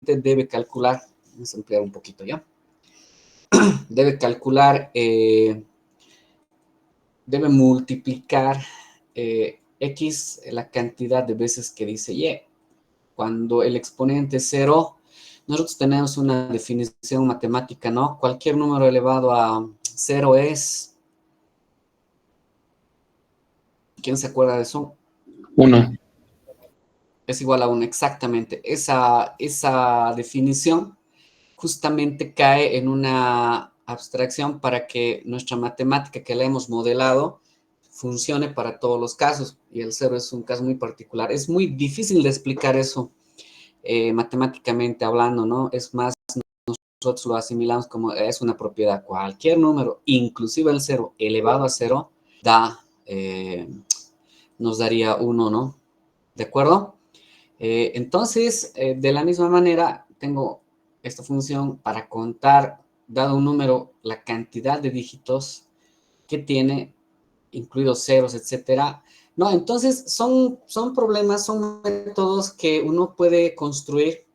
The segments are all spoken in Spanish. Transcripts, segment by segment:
debe calcular, vamos a ampliar un poquito ya, debe calcular, debe multiplicar X la cantidad de veces que dice Y. Cuando el exponente es 0, nosotros tenemos una definición matemática, ¿no? Cualquier número elevado a 0 es... ¿Quién se acuerda de eso? 1. Es igual a 1, exactamente. Esa definición justamente cae en una abstracción para que nuestra matemática que la hemos modelado funcione para todos los casos, y el 0 es un caso muy particular. Es muy difícil de explicar eso matemáticamente hablando, ¿no? Es más, nosotros lo asimilamos como es una propiedad. Cualquier número, inclusive el 0 elevado a 0, nos daría 1, ¿no? ¿De acuerdo? Entonces, de la misma manera, tengo esta función para contar, dado un número, la cantidad de dígitos que tiene, incluidos ceros, etcétera. No, entonces son problemas, son métodos que uno puede construir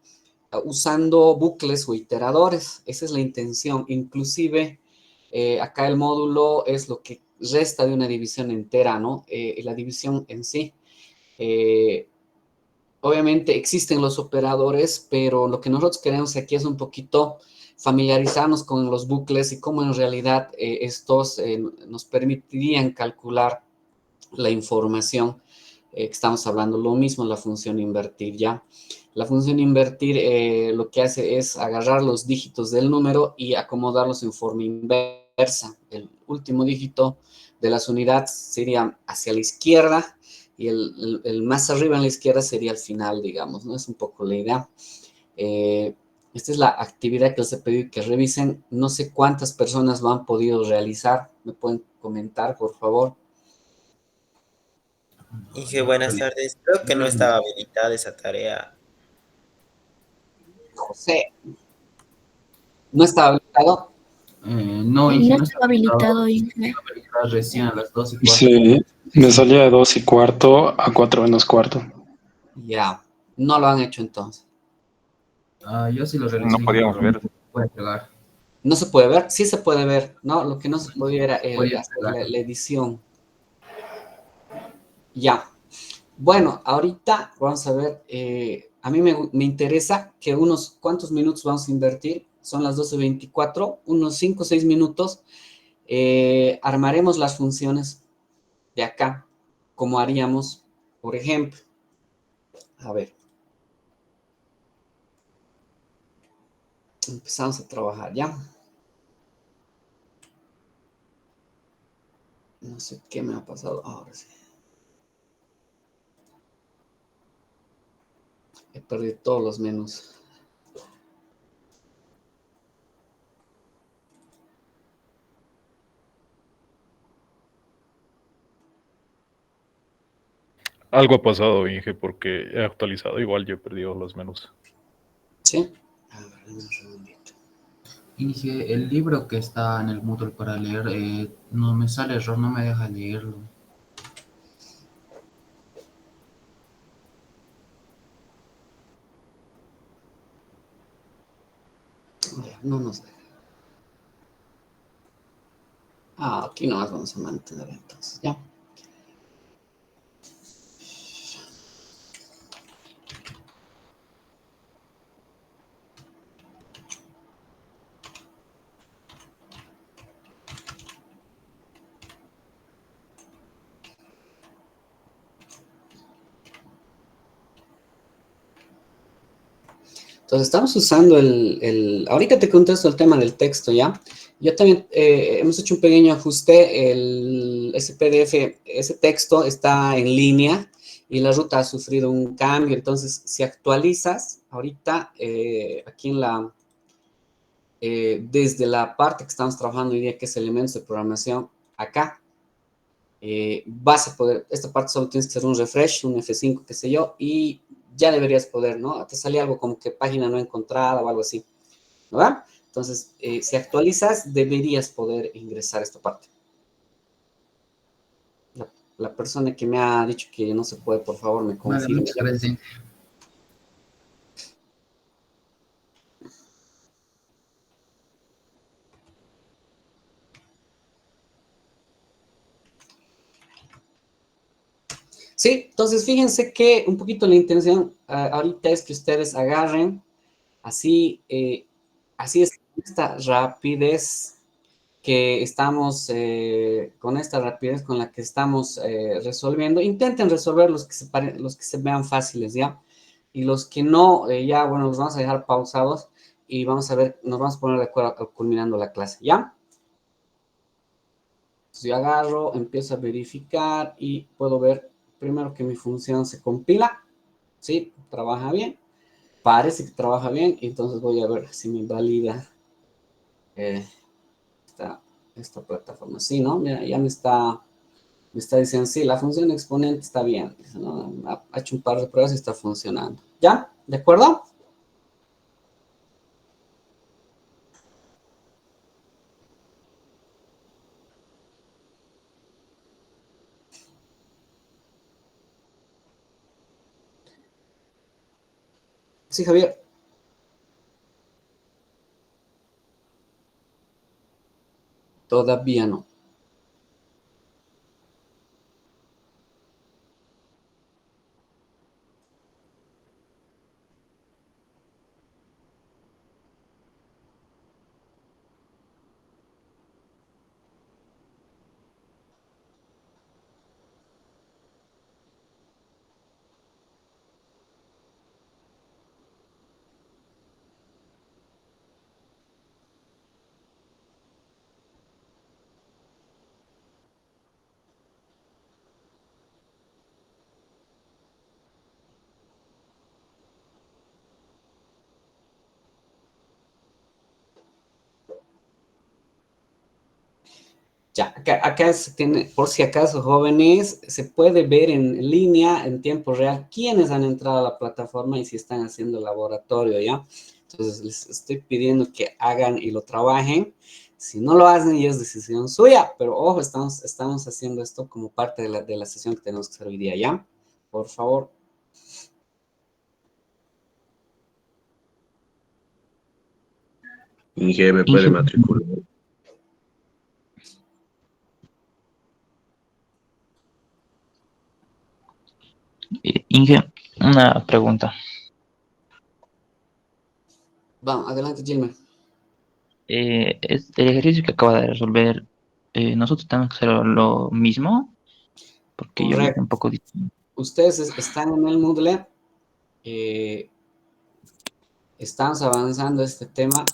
usando bucles o iteradores. Esa es la intención. Inclusive, acá el módulo es lo que resta de una división entera, ¿no? La división en sí. Obviamente existen los operadores, pero lo que nosotros queremos aquí es un poquito familiarizarnos con los bucles y cómo en realidad estos nos permitirían calcular la información que estamos hablando. Lo mismo la función invertir, ¿ya? La función invertir lo que hace es agarrar los dígitos del número y acomodarlos en forma inversa. El último dígito de las unidades sería hacia la izquierda y el más arriba en la izquierda sería el final, digamos, ¿no? Es un poco la idea. Esta es la actividad que les he pedido que revisen. No sé cuántas personas lo han podido realizar. ¿Me pueden comentar, por favor? Inge, buenas tardes. Creo que no estaba habilitada esa tarea. José, ¿no estaba habilitado? No, Inge, No no está estaba habilitado, Inge. habilitado recién a las 2:15. Sí, me salía de 2:15 a 4:15. Ya, no lo han hecho entonces. Yo sí lo No realicé. podíamos ver. Puede pegar. ¿No se puede ver? Sí se puede ver, ¿no? Lo que no se podía era Podía hacer pegar. la edición. Ya. Bueno, ahorita vamos a ver, a mí me interesa que ¿cuántos minutos vamos a invertir? Son las 12:24, unos 5 o 6 minutos. Armaremos las funciones de acá, como haríamos, por ejemplo. A ver. Empezamos a trabajar, ¿ya? No sé qué me ha pasado ahora sí. He perdido todos los menús. Algo ha pasado, Inge, porque he actualizado. Igual yo he perdido los menús. ¿Sí? A ver, un segundito. Inge, el libro que está en el Moodle para leer, no me sale error, no me deja leerlo. No nos deja. Aquí nomás vamos a mantener entonces, ¿ya? Entonces, estamos usando ahorita te contesto el tema del texto, ¿ya? Yo también hemos hecho un pequeño ajuste. Ese PDF, ese texto está en línea y la ruta ha sufrido un cambio. Entonces, si actualizas, ahorita aquí desde la parte que estamos trabajando hoy día, que es elementos de programación, acá, vas a poder, esta parte solo tienes que hacer un refresh, un F5, qué sé yo, y ya deberías poder, ¿no? Te sale algo como que página no encontrada o algo así, ¿verdad? Entonces, si actualizas, deberías poder ingresar a esta parte. La persona que me ha dicho que no se puede, por favor, me Vale, confirme. muchas gracias. Sí, entonces fíjense que un poquito la intención ahorita es que ustedes agarren así, así es esta rapidez que estamos, con esta rapidez con la que estamos resolviendo. Intenten resolver los que se vean fáciles, ¿ya? Y los que no, ya, bueno, los vamos a dejar pausados y vamos a ver, nos vamos a poner de acuerdo culminando la clase, ¿ya? Entonces yo agarro, empiezo a verificar y puedo ver primero que mi función se compila, ¿sí? Trabaja bien, parece que trabaja bien, y entonces voy a ver si me valida eh, esta plataforma. Sí, ¿no? Mira, ya me está diciendo, sí, la función exponente está bien, ¿no? Ha hecho un par de pruebas y está funcionando. ¿Ya? ¿De acuerdo? Sí, Javier. Todavía no. Ya, acá se tiene, por si acaso, jóvenes, se puede ver en línea, en tiempo real, quiénes han entrado a la plataforma y si están haciendo el laboratorio, ¿ya? Entonces, les estoy pidiendo que hagan y lo trabajen. Si no lo hacen, ya es decisión suya, pero ojo, estamos haciendo esto como parte de la sesión que tenemos que hacer hoy día, ¿ya? Por favor. Inge, ¿me puede Inge, matricular? Inge, una pregunta. Vamos, adelante, Gilmer. El ejercicio que acaba de resolver, nosotros tenemos que hacer lo mismo, porque yo vi un Correcto. poco distinto. Ustedes están en el Moodle, estamos avanzando este tema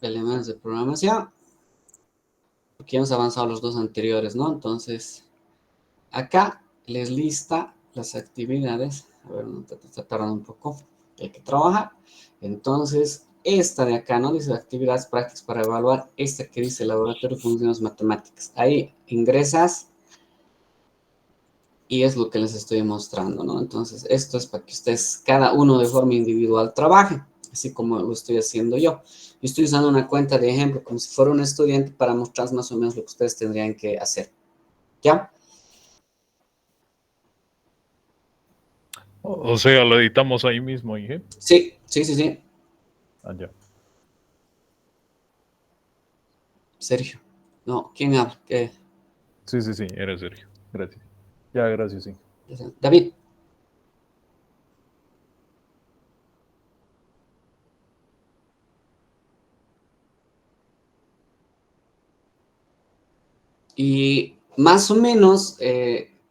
de elementos de programación, porque hemos avanzado los dos anteriores, ¿no? Entonces, acá les lista las actividades. A ver, está tardando un poco. Hay que trabajar. Entonces, esta de acá, ¿no? Dice actividades prácticas para evaluar. Esta que dice laboratorio de funciones matemáticas. Ahí ingresas y es lo que les estoy mostrando, ¿no? Entonces, esto es para que ustedes, cada uno de forma individual, trabaje, así como lo estoy haciendo yo. Yo estoy usando una cuenta de ejemplo como si fuera un estudiante para mostrar más o menos lo que ustedes tendrían que hacer. ¿Ya? O sea, lo editamos ahí mismo, Inge. Sí, sí, sí, sí. Ah, ya. Sergio. No, ¿quién habla? Sí, sí, sí, eres Sergio. Gracias. Ya, gracias, sí. David. Y más o menos,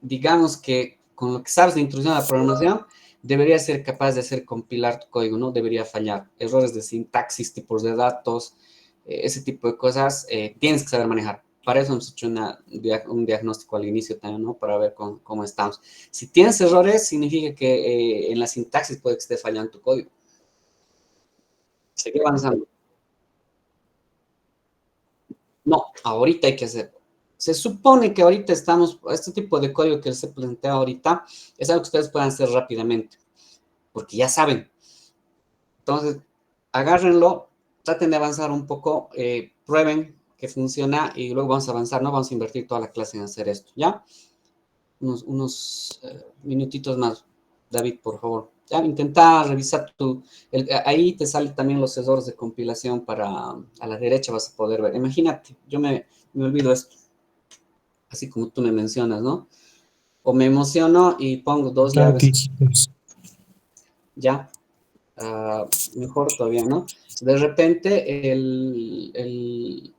digamos que con lo que sabes de introducción a la programación, deberías ser capaz de hacer compilar tu código, no debería fallar. Errores de sintaxis, tipos de datos, ese tipo de cosas, tienes que saber manejar. Para eso hemos hecho un diagnóstico al inicio también, ¿no? Para ver cómo estamos. Si tienes errores, significa que en la sintaxis puede que esté fallando tu código. Sigue avanzando. No, ahorita hay que hacer. Se supone que ahorita estamos, este tipo de código que se plantea ahorita, es algo que ustedes puedan hacer rápidamente, porque ya saben. Entonces, agárrenlo, traten de avanzar un poco, prueben que funciona y luego vamos a avanzar, no vamos a invertir toda la clase en hacer esto, ¿ya? Unos minutitos más, David, por favor. Ya, intenta revisar ahí te salen también los errores de compilación a la derecha vas a poder ver. Imagínate, me olvido esto, así como tú me mencionas, ¿no? o me emociono y pongo dos Claro, llaves, dígitos. ya, mejor todavía, ¿no? De repente el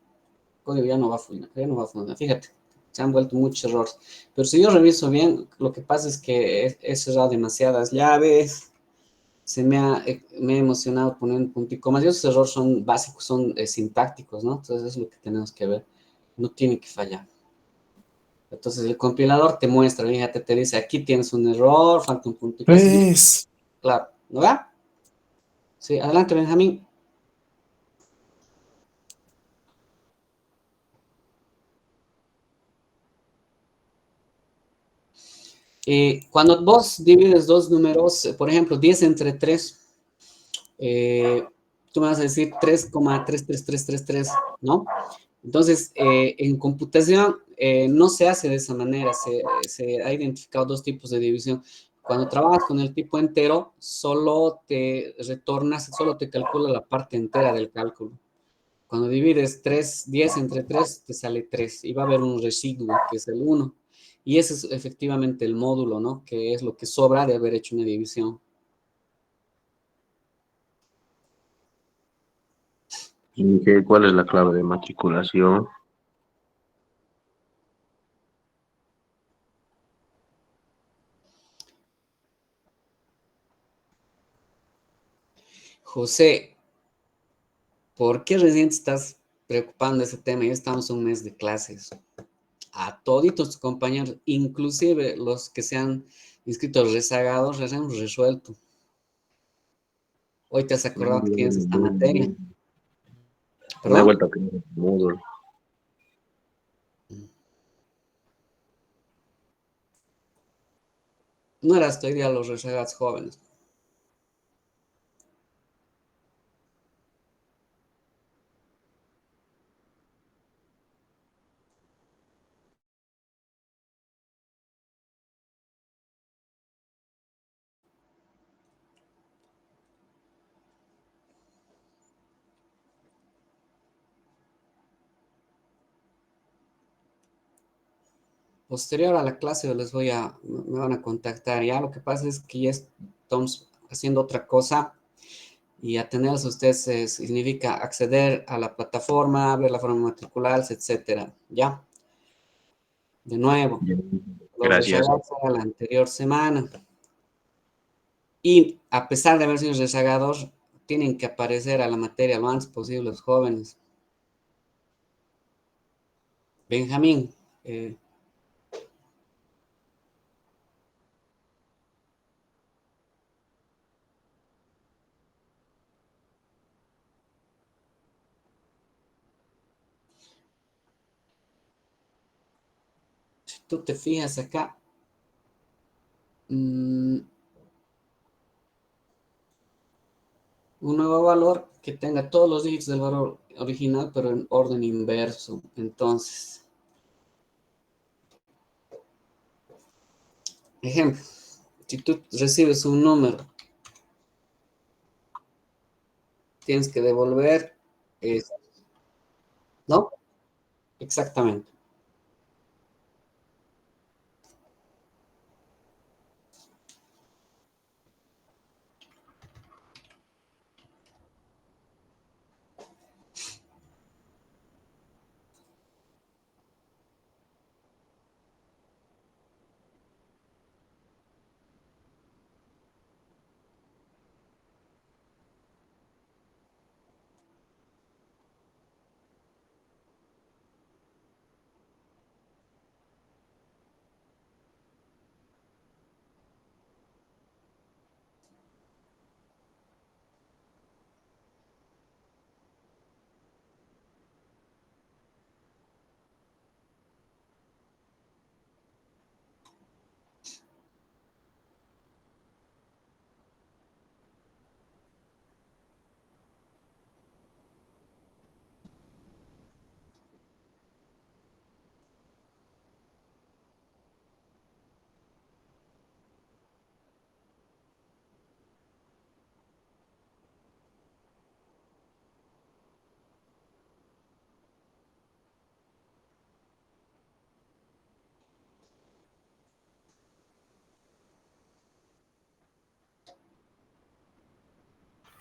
código ya no va a funcionar, fíjate, se han vuelto muchos errores. Pero si yo reviso bien, lo que pasa es que he cerrado demasiadas llaves, me he emocionado poniendo un puntico más, y esos errores son básicos, son sintácticos, ¿no? Entonces eso es lo que tenemos que ver, no tiene que fallar. Entonces el compilador te muestra, fíjate, te dice, aquí tienes un error, falta un puntico. Pues, Claro, ¿no va? Sí, adelante, Benjamín. Cuando vos divides dos números, por ejemplo, 10 entre 3, tú me vas a decir 3,33333, ¿no? Entonces, en computación no se hace de esa manera, se ha identificado dos tipos de división. Cuando trabajas con el tipo entero, solo te retornas, solo te calcula la parte entera del cálculo. Cuando divides 10 entre 3, te sale 3 y va a haber un residuo, que es el 1. Y ese es efectivamente el módulo, ¿no? Que es lo que sobra de haber hecho una división. ¿Cuál es la clave de matriculación? José, ¿por qué recién te estás preocupando de ese tema? Ya estamos un mes de clases. A toditos tus compañeros, inclusive los que se han inscrito rezagados, les hemos resuelto. Hoy te has acordado que tienes esta materia. Me he ¿Perdón? vuelto a crear el Moodle. No eras hoy día los rezagados jóvenes. Posterior a la clase me van a contactar. Ya lo que pasa es que ya estamos haciendo otra cosa y atenerse a ustedes significa acceder a la plataforma, ver la forma matricular, etcétera. Ya, de nuevo, los Gracias. rezagados a la anterior semana. Y a pesar de haber sido rezagados, tienen que aparecer a la materia lo antes posible los jóvenes. Benjamín, si tú te fijas acá, un nuevo valor que tenga todos los dígitos del valor original, pero en orden inverso. Entonces, ejemplo, si tú recibes un número, tienes que devolver, ¿no? Exactamente.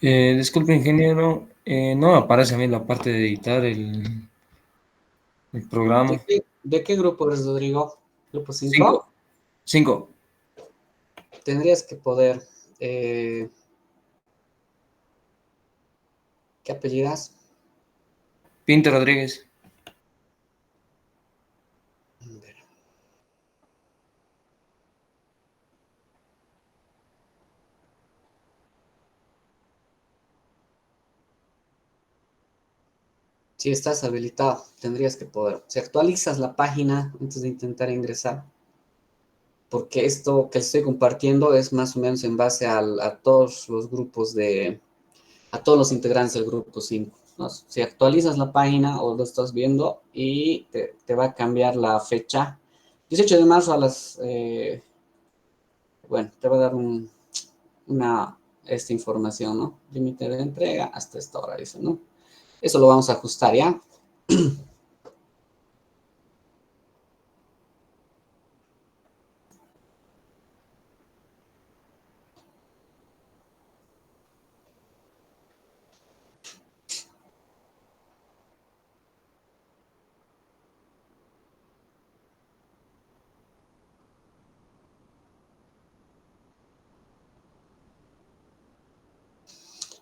Disculpe, ingeniero, no me aparece a mí la parte de editar el programa. ¿De qué grupo eres, Rodrigo? ¿Grupo 5? 5. 5. Tendrías que poder... ¿qué apellidas? Pinto Rodríguez. Si estás habilitado, tendrías que poder. Si actualizas la página antes de intentar ingresar, porque esto que estoy compartiendo es más o menos en base a todos los grupos a todos los integrantes del grupo 5, ¿no? Si actualizas la página o lo estás viendo y te va a cambiar la fecha. 18 de marzo a las, bueno, te va a dar esta información, ¿no? Límite de entrega hasta esta hora, dice, ¿no? Eso lo vamos a ajustar, ¿ya?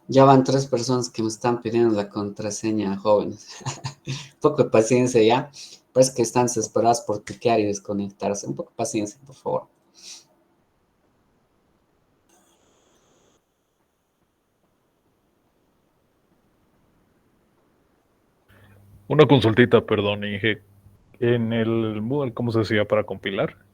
Ya van 3 personas que me están pidiendo la contraseña, jóvenes. Un poco de paciencia ya. Parece que están desesperados por cliquear y desconectarse. Un poco de paciencia, por favor. Una consultita, perdón, Inge. En el Moodle, ¿cómo se hacía para compilar?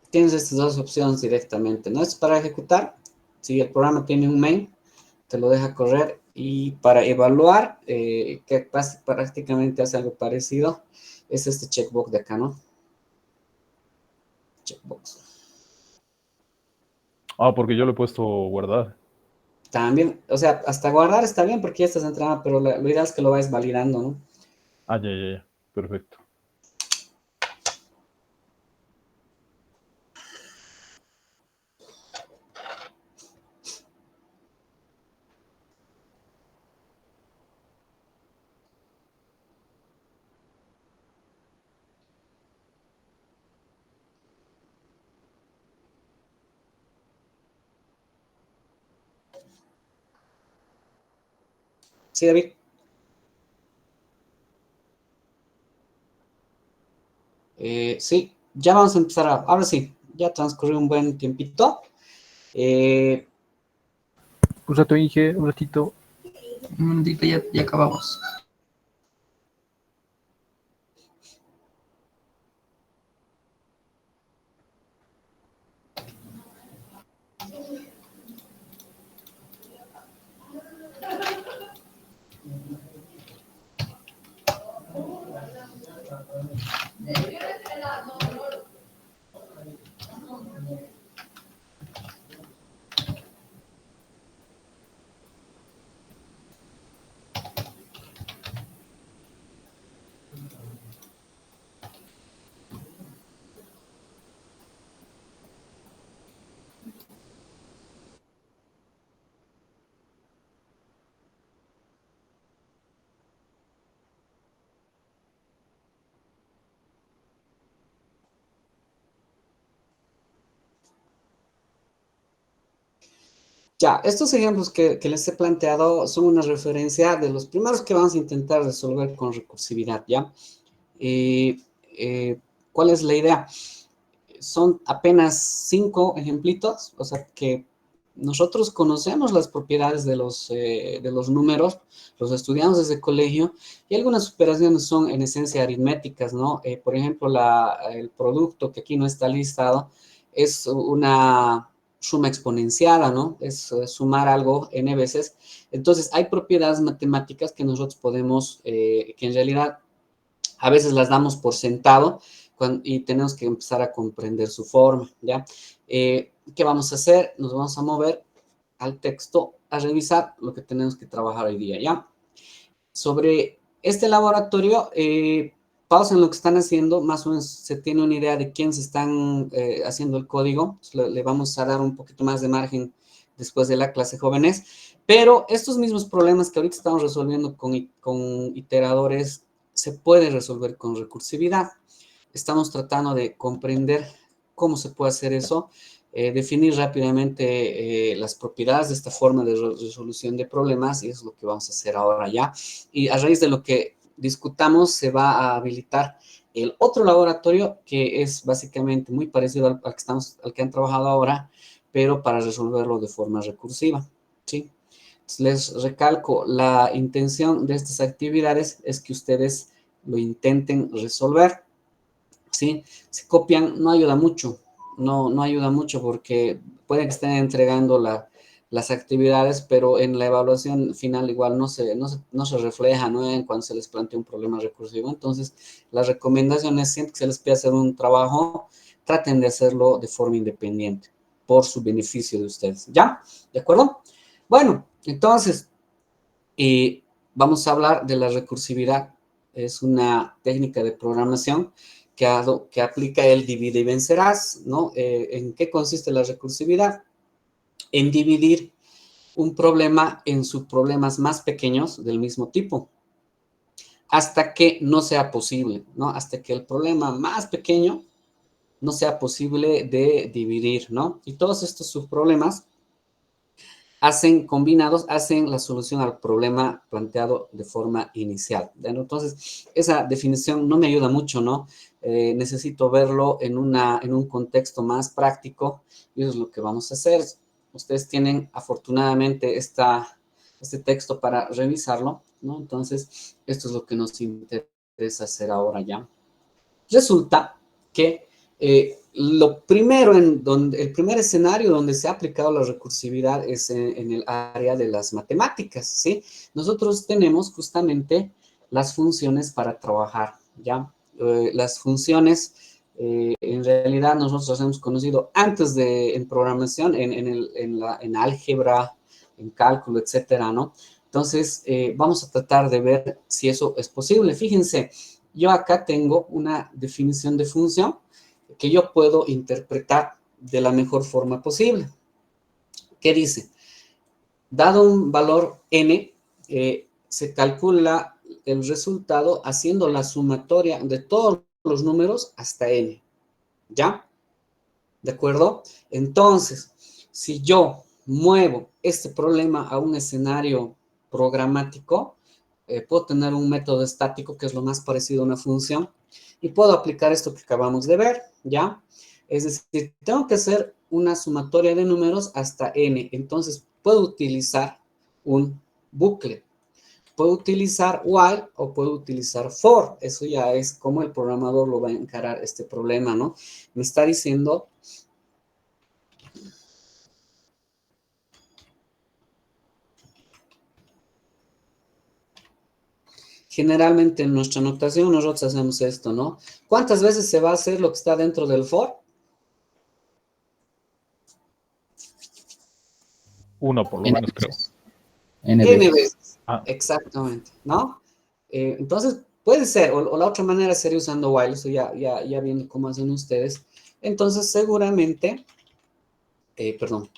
Tienes estas dos opciones directamente, ¿no? Es para ejecutar. Si el programa tiene un main, te lo deja correr. Y para evaluar, que prácticamente hace algo parecido, es este checkbox de acá, ¿no? Checkbox. Ah, porque yo le he puesto guardar. También, o sea, hasta guardar está bien porque ya estás entrando, pero lo ideal es que lo vayas validando, ¿no? Ah, ya. Perfecto. Sí, David. Sí, ya vamos a empezar ahora sí, ya transcurrió un buen tiempito. Un rato, Inge, un ratito. Un momentito, ya acabamos. Ya, estos ejemplos que les he planteado son una referencia de los primeros que vamos a intentar resolver con recursividad, ¿ya? ¿Cuál es la idea? Son apenas 5 ejemplitos, o sea que nosotros conocemos las propiedades de los números, los estudiamos desde el colegio, y algunas operaciones son en esencia aritméticas, ¿no? Por ejemplo, el producto que aquí no está listado es una suma exponenciada, ¿no? Es sumar algo n veces. Entonces, hay propiedades matemáticas que nosotros podemos, que en realidad a veces las damos por sentado y tenemos que empezar a comprender su forma, ¿ya? ¿Qué vamos a hacer? Nos vamos a mover al texto a revisar lo que tenemos que trabajar hoy día, ¿ya? Sobre este laboratorio, pausen lo que están haciendo, más o menos se tiene una idea de quién se están haciendo el código. Le vamos a dar un poquito más de margen después de la clase, jóvenes. Pero estos mismos problemas que ahorita estamos resolviendo con iteradores se puede resolver con recursividad. Estamos tratando de comprender cómo se puede hacer eso, definir rápidamente las propiedades de esta forma de resolución de problemas, y eso es lo que vamos a hacer ahora ya. Y a raíz de lo que discutamos, se va a habilitar el otro laboratorio que es básicamente muy parecido al que han trabajado ahora, pero para resolverlo de forma recursiva, ¿sí? Entonces, les recalco, la intención de estas actividades es que ustedes lo intenten resolver, ¿sí? Si copian, no ayuda mucho, no ayuda mucho porque pueden que estén entregando las actividades, pero en la evaluación final igual no se refleja, ¿no? En cuando se les plantea un problema recursivo. Entonces, la recomendación es siempre que se les pide hacer un trabajo, traten de hacerlo de forma independiente, por su beneficio de ustedes, ¿ya? ¿De acuerdo? Bueno, entonces, vamos a hablar de la recursividad. Es una técnica de programación que aplica el divide y vencerás, ¿no? ¿En qué consiste la recursividad? En dividir un problema en subproblemas más pequeños del mismo tipo, hasta que no sea posible, ¿no? Hasta que el problema más pequeño no sea posible de dividir, ¿no? Y todos estos subproblemas combinados, hacen la solución al problema planteado de forma inicial. ¿No? Entonces, esa definición no me ayuda mucho, ¿no? Necesito verlo en un contexto más práctico, y eso es lo que vamos a hacer. Ustedes tienen, afortunadamente, este texto para revisarlo, ¿no? Entonces, esto es lo que nos interesa hacer ahora ya. Resulta que el primer escenario donde se ha aplicado la recursividad es en el área de las matemáticas, ¿sí? Nosotros tenemos justamente las funciones para trabajar, ¿ya? Las funciones, en realidad nosotros las hemos conocido antes en programación, en álgebra, en cálculo, etcétera, ¿no? Entonces, vamos a tratar de ver si eso es posible. Fíjense, yo acá tengo una definición de función que yo puedo interpretar de la mejor forma posible. ¿Qué dice? Dado un valor n, se calcula el resultado haciendo la sumatoria de todos los números hasta n. ¿Ya? ¿De acuerdo? Entonces, si yo muevo este problema a un escenario programático, puedo tener un método estático que es lo más parecido a una función, y puedo aplicar esto que acabamos de ver, ¿ya? Es decir, tengo que hacer una sumatoria de números hasta n, entonces puedo utilizar un bucle, puedo utilizar while o puedo utilizar for. Eso ya es como el programador lo va a encarar este problema, ¿no? Me está diciendo generalmente en nuestra notación nosotros hacemos esto, ¿no? ¿Cuántas veces se va a hacer lo que está dentro del for? Una por lo N menos, creo. veces. N N veces. veces, Ah, exactamente, ¿no? Entonces, puede ser, o la otra manera sería usando while, eso ya viendo cómo hacen ustedes. Entonces, seguramente, perdón.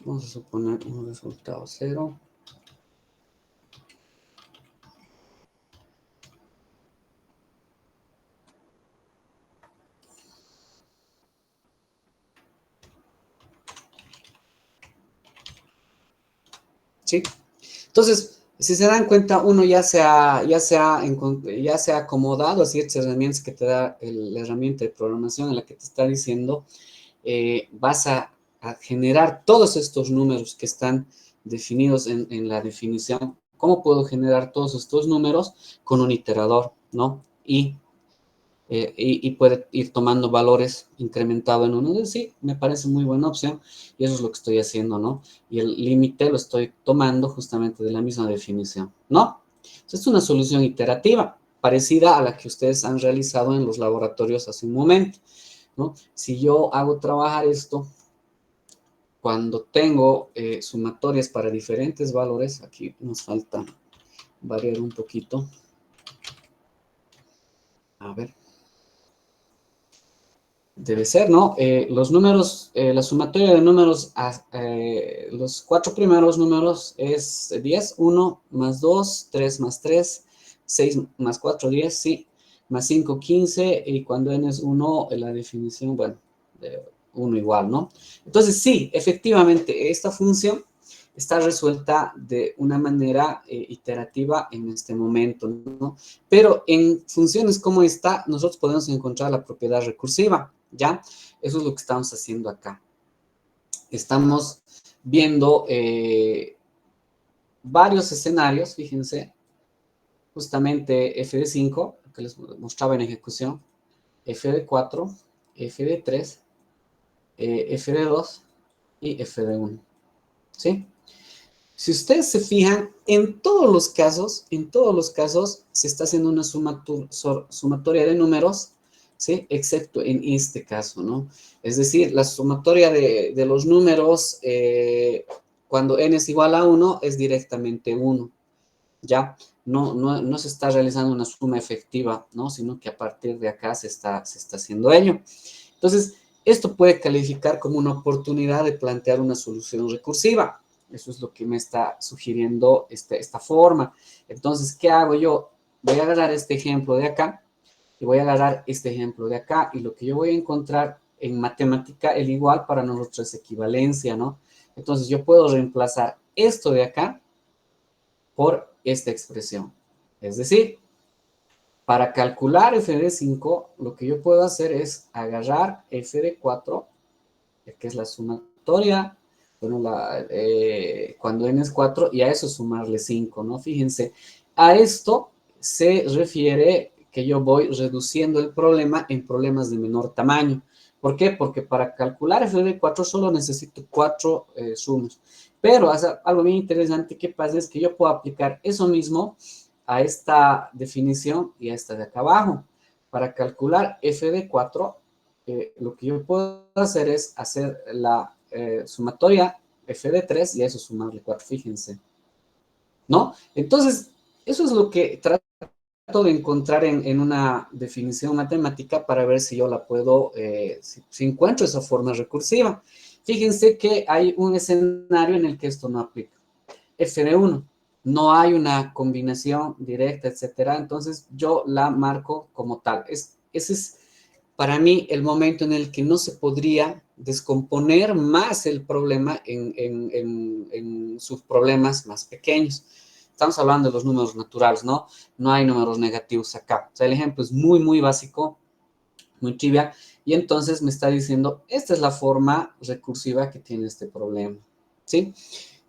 Vamos a suponer un resultado 0. ¿Sí? Entonces, si se dan cuenta, uno ya se ha acomodado a ciertas herramientas que te da la herramienta de programación, en la que te está diciendo, vas a generar todos estos números que están definidos en la definición. ¿Cómo puedo generar todos estos números? Con un iterador, ¿no? Y puede ir tomando valores incrementado en uno. Entonces, sí, me parece muy buena opción, y eso es lo que estoy haciendo, ¿no? Y el límite lo estoy tomando justamente de la misma definición, ¿no? Entonces, es una solución iterativa, parecida a la que ustedes han realizado en los laboratorios hace un momento, ¿no? Si yo hago trabajar esto cuando tengo sumatorias para diferentes valores, aquí nos falta variar un poquito. A ver. Debe ser, ¿no? Los números, la sumatoria de números, los 4 primeros números es 10, 1 más 2, 3 más 3, 6 más 4, 10, sí, más 5, 15, y cuando n es 1, la definición, bueno, de 1 igual, ¿no? Entonces, sí, efectivamente, esta función está resuelta de una manera iterativa en este momento, ¿no? Pero en funciones como esta, nosotros podemos encontrar la propiedad recursiva, ¿ya? Eso es lo que estamos haciendo acá. Estamos viendo varios escenarios, fíjense, justamente f de 5, que les mostraba en ejecución, f de 4, f de 3, f de 2 y f de 1, ¿sí? Si ustedes se fijan, en todos los casos, se está haciendo una sumatoria de números, ¿sí? Excepto en este caso, ¿no? Es decir, la sumatoria de los números, cuando n es igual a 1, es directamente 1, ¿ya? No se está realizando una suma efectiva, ¿no? Sino que a partir de acá se está haciendo ello. Entonces, esto puede calificar como una oportunidad de plantear una solución recursiva. Eso es lo que me está sugiriendo esta forma. Entonces, ¿qué hago yo? Voy a agarrar este ejemplo de acá y voy a agarrar este ejemplo de acá. Y lo que yo voy a encontrar en matemática, el igual para nosotros es equivalencia, ¿no? Entonces, yo puedo reemplazar esto de acá por esta expresión. Es decir, para calcular f de 5, lo que yo puedo hacer es agarrar f de 4, que es la sumatoria, bueno, cuando n es 4, y a eso sumarle 5, ¿no? Fíjense, a esto se refiere que yo voy reduciendo el problema en problemas de menor tamaño. ¿Por qué? Porque para calcular f de 4 solo necesito 4 sumas. Pero algo bien interesante que pasa es que yo puedo aplicar eso mismo a esta definición y a esta de acá abajo. Para calcular f de 4, lo que yo puedo hacer es hacer la sumatoria f de 3 y a eso sumarle 4, fíjense, ¿no? Entonces, eso es lo que trato de encontrar en una definición matemática para ver si yo la puedo, si encuentro esa forma recursiva. Fíjense que hay un escenario en el que esto no aplica. f de 1. No hay una combinación directa, etcétera. Entonces, yo la marco como tal. Ese es, para mí, el momento en el que no se podría descomponer más el problema en sus problemas más pequeños. Estamos hablando de los números naturales, ¿no? No hay números negativos acá. O sea, el ejemplo es muy, muy básico, muy trivia, y entonces me está diciendo, esta es la forma recursiva que tiene este problema, ¿sí?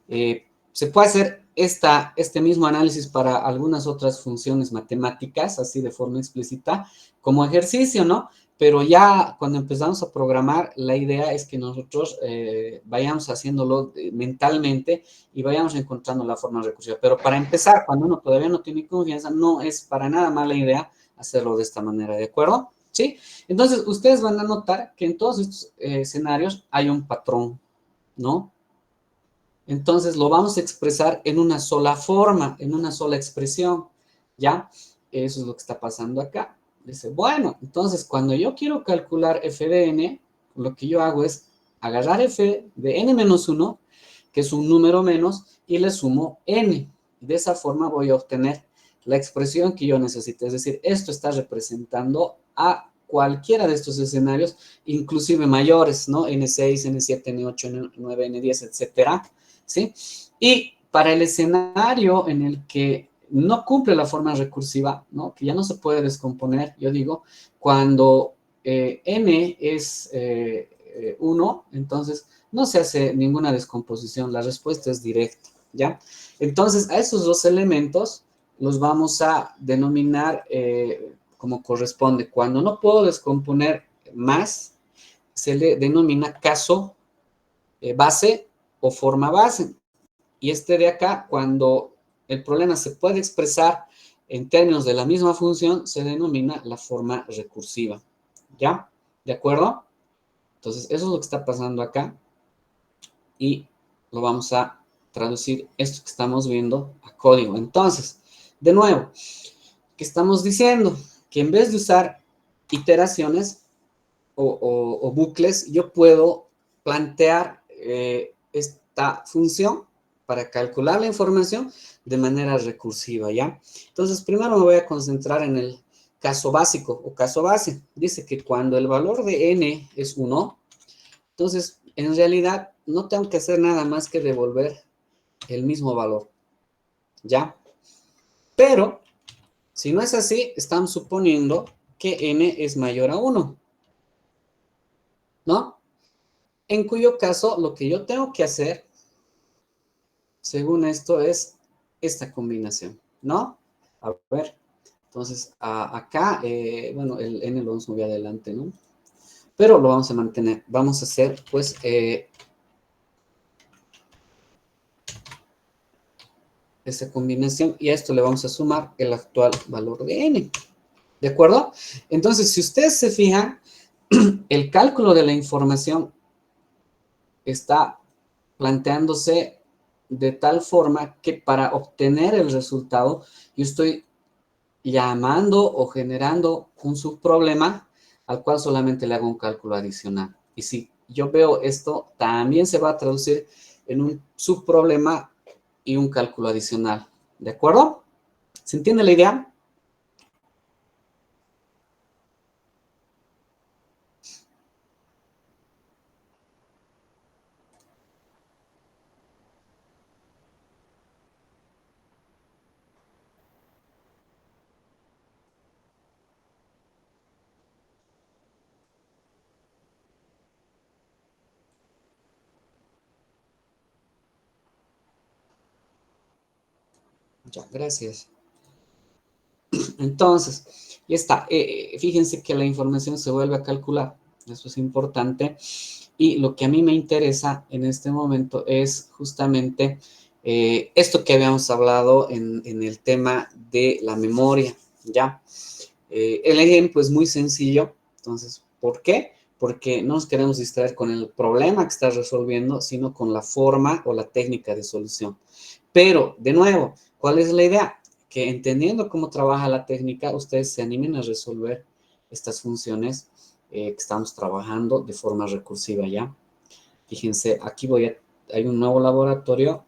Se puede hacer este mismo análisis para algunas otras funciones matemáticas, así de forma explícita, como ejercicio, ¿no? Pero ya cuando empezamos a programar, la idea es que nosotros vayamos haciéndolo mentalmente y vayamos encontrando la forma recursiva. Pero para empezar, cuando uno todavía no tiene confianza, no es para nada mala idea hacerlo de esta manera, ¿de acuerdo? ¿Sí? Entonces, ustedes van a notar que en todos estos escenarios hay un patrón, ¿no? Entonces, lo vamos a expresar en una sola forma, en una sola expresión, ¿ya? Eso es lo que está pasando acá. Dice, bueno, entonces, cuando yo quiero calcular f de n, lo que yo hago es agarrar f de n menos 1, que es un número menos, y le sumo n. De esa forma voy a obtener la expresión que yo necesito. Es decir, esto está representando a cualquiera de estos escenarios, inclusive mayores, ¿no? N6, N7, N8, N9, N10, etcétera, ¿sí? Y para el escenario en el que no cumple la forma recursiva, ¿no? Que ya no se puede descomponer, yo digo, cuando n es 1, entonces no se hace ninguna descomposición, la respuesta es directa, ¿ya? Entonces, a esos dos elementos los vamos a denominar como corresponde. Cuando no puedo descomponer más, se le denomina caso base o forma base. Y este de acá, cuando el problema se puede expresar en términos de la misma función, se denomina la forma recursiva. ¿Ya? ¿De acuerdo? Entonces, eso es lo que está pasando acá. y lo vamos a traducir esto que estamos viendo a código. Entonces, de nuevo, ¿qué estamos diciendo? Que en vez de usar iteraciones o bucles, yo puedo plantear esta función para calcular la información de manera recursiva, ¿ya? Entonces, primero me voy a concentrar en el caso básico o caso base. Dice que cuando el valor de n es 1, entonces, en realidad, no tengo que hacer nada más que devolver el mismo valor, ¿ya? Pero, si no es así, estamos suponiendo que n es mayor a 1, ¿no? En cuyo caso, lo que yo tengo que hacer, según esto, es esta combinación, ¿no? A ver, entonces, acá, bueno, el n lo vamos a mover adelante, ¿no? Pero lo vamos a mantener. Vamos a hacer, pues, esa combinación y a esto le vamos a sumar el actual valor de n. ¿De acuerdo? Entonces, si ustedes se fijan, el cálculo de la información está planteándose de tal forma que para obtener el resultado, yo estoy llamando o generando un subproblema al cual solamente le hago un cálculo adicional. Y si yo veo esto, también se va a traducir en un subproblema y un cálculo adicional. ¿De acuerdo? ¿Se entiende la idea? Ya, gracias. Entonces, ya está. Fíjense que la información se vuelve a calcular. Eso es importante. Y lo que a mí me interesa en este momento es justamente esto que habíamos hablado en el tema de la memoria, ¿ya? El ejemplo es muy sencillo. Entonces, ¿por qué? Porque no nos queremos distraer con el problema que está resolviendo, sino con la forma o la técnica de solución. Pero, de nuevo, ¿cuál es la idea? Que entendiendo cómo trabaja la técnica, ustedes se animen a resolver estas funciones que estamos trabajando de forma recursiva, ¿ya? Fíjense, aquí hay un nuevo laboratorio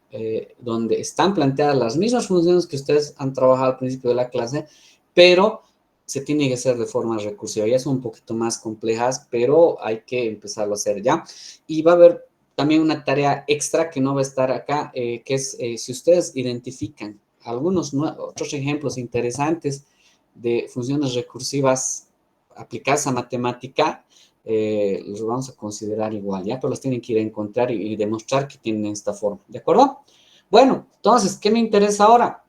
donde están planteadas las mismas funciones que ustedes han trabajado al principio de la clase, pero se tiene que hacer de forma recursiva. Ya son un poquito más complejas, pero hay que empezarlo a hacer, ¿ya? Y va a haber también una tarea extra que no va a estar acá, que es si ustedes identifican otros ejemplos interesantes de funciones recursivas aplicadas a matemática, los vamos a considerar igual, ¿ya? Pero los tienen que ir a encontrar y demostrar que tienen esta forma, ¿de acuerdo? Bueno, entonces, ¿qué me interesa ahora?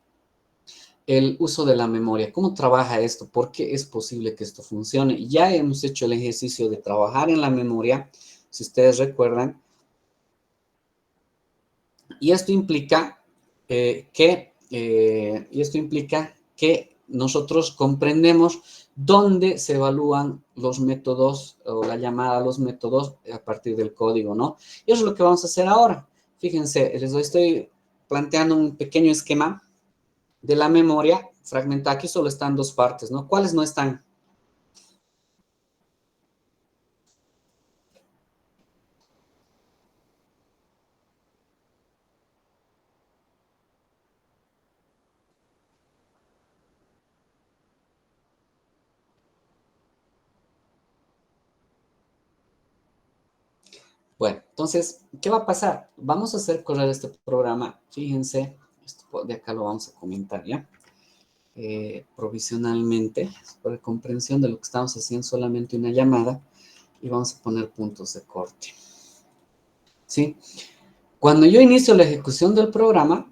El uso de la memoria. ¿Cómo trabaja esto? ¿Por qué es posible que esto funcione? Ya hemos hecho el ejercicio de trabajar en la memoria, si ustedes recuerdan, y esto implica que nosotros comprendemos dónde se evalúan los métodos o la llamada a los métodos a partir del código, ¿no? Y eso es lo que vamos a hacer ahora. Fíjense, les estoy planteando un pequeño esquema de la memoria fragmentada. Aquí solo están dos partes, ¿no? ¿Cuáles no están? Bueno, entonces, ¿qué va a pasar? Vamos a hacer correr este programa. Fíjense, esto de acá lo vamos a comentar, ¿ya? Provisionalmente, por comprensión de lo que estamos haciendo, solamente una llamada, y vamos a poner puntos de corte. ¿Sí? Cuando yo inicio la ejecución del programa,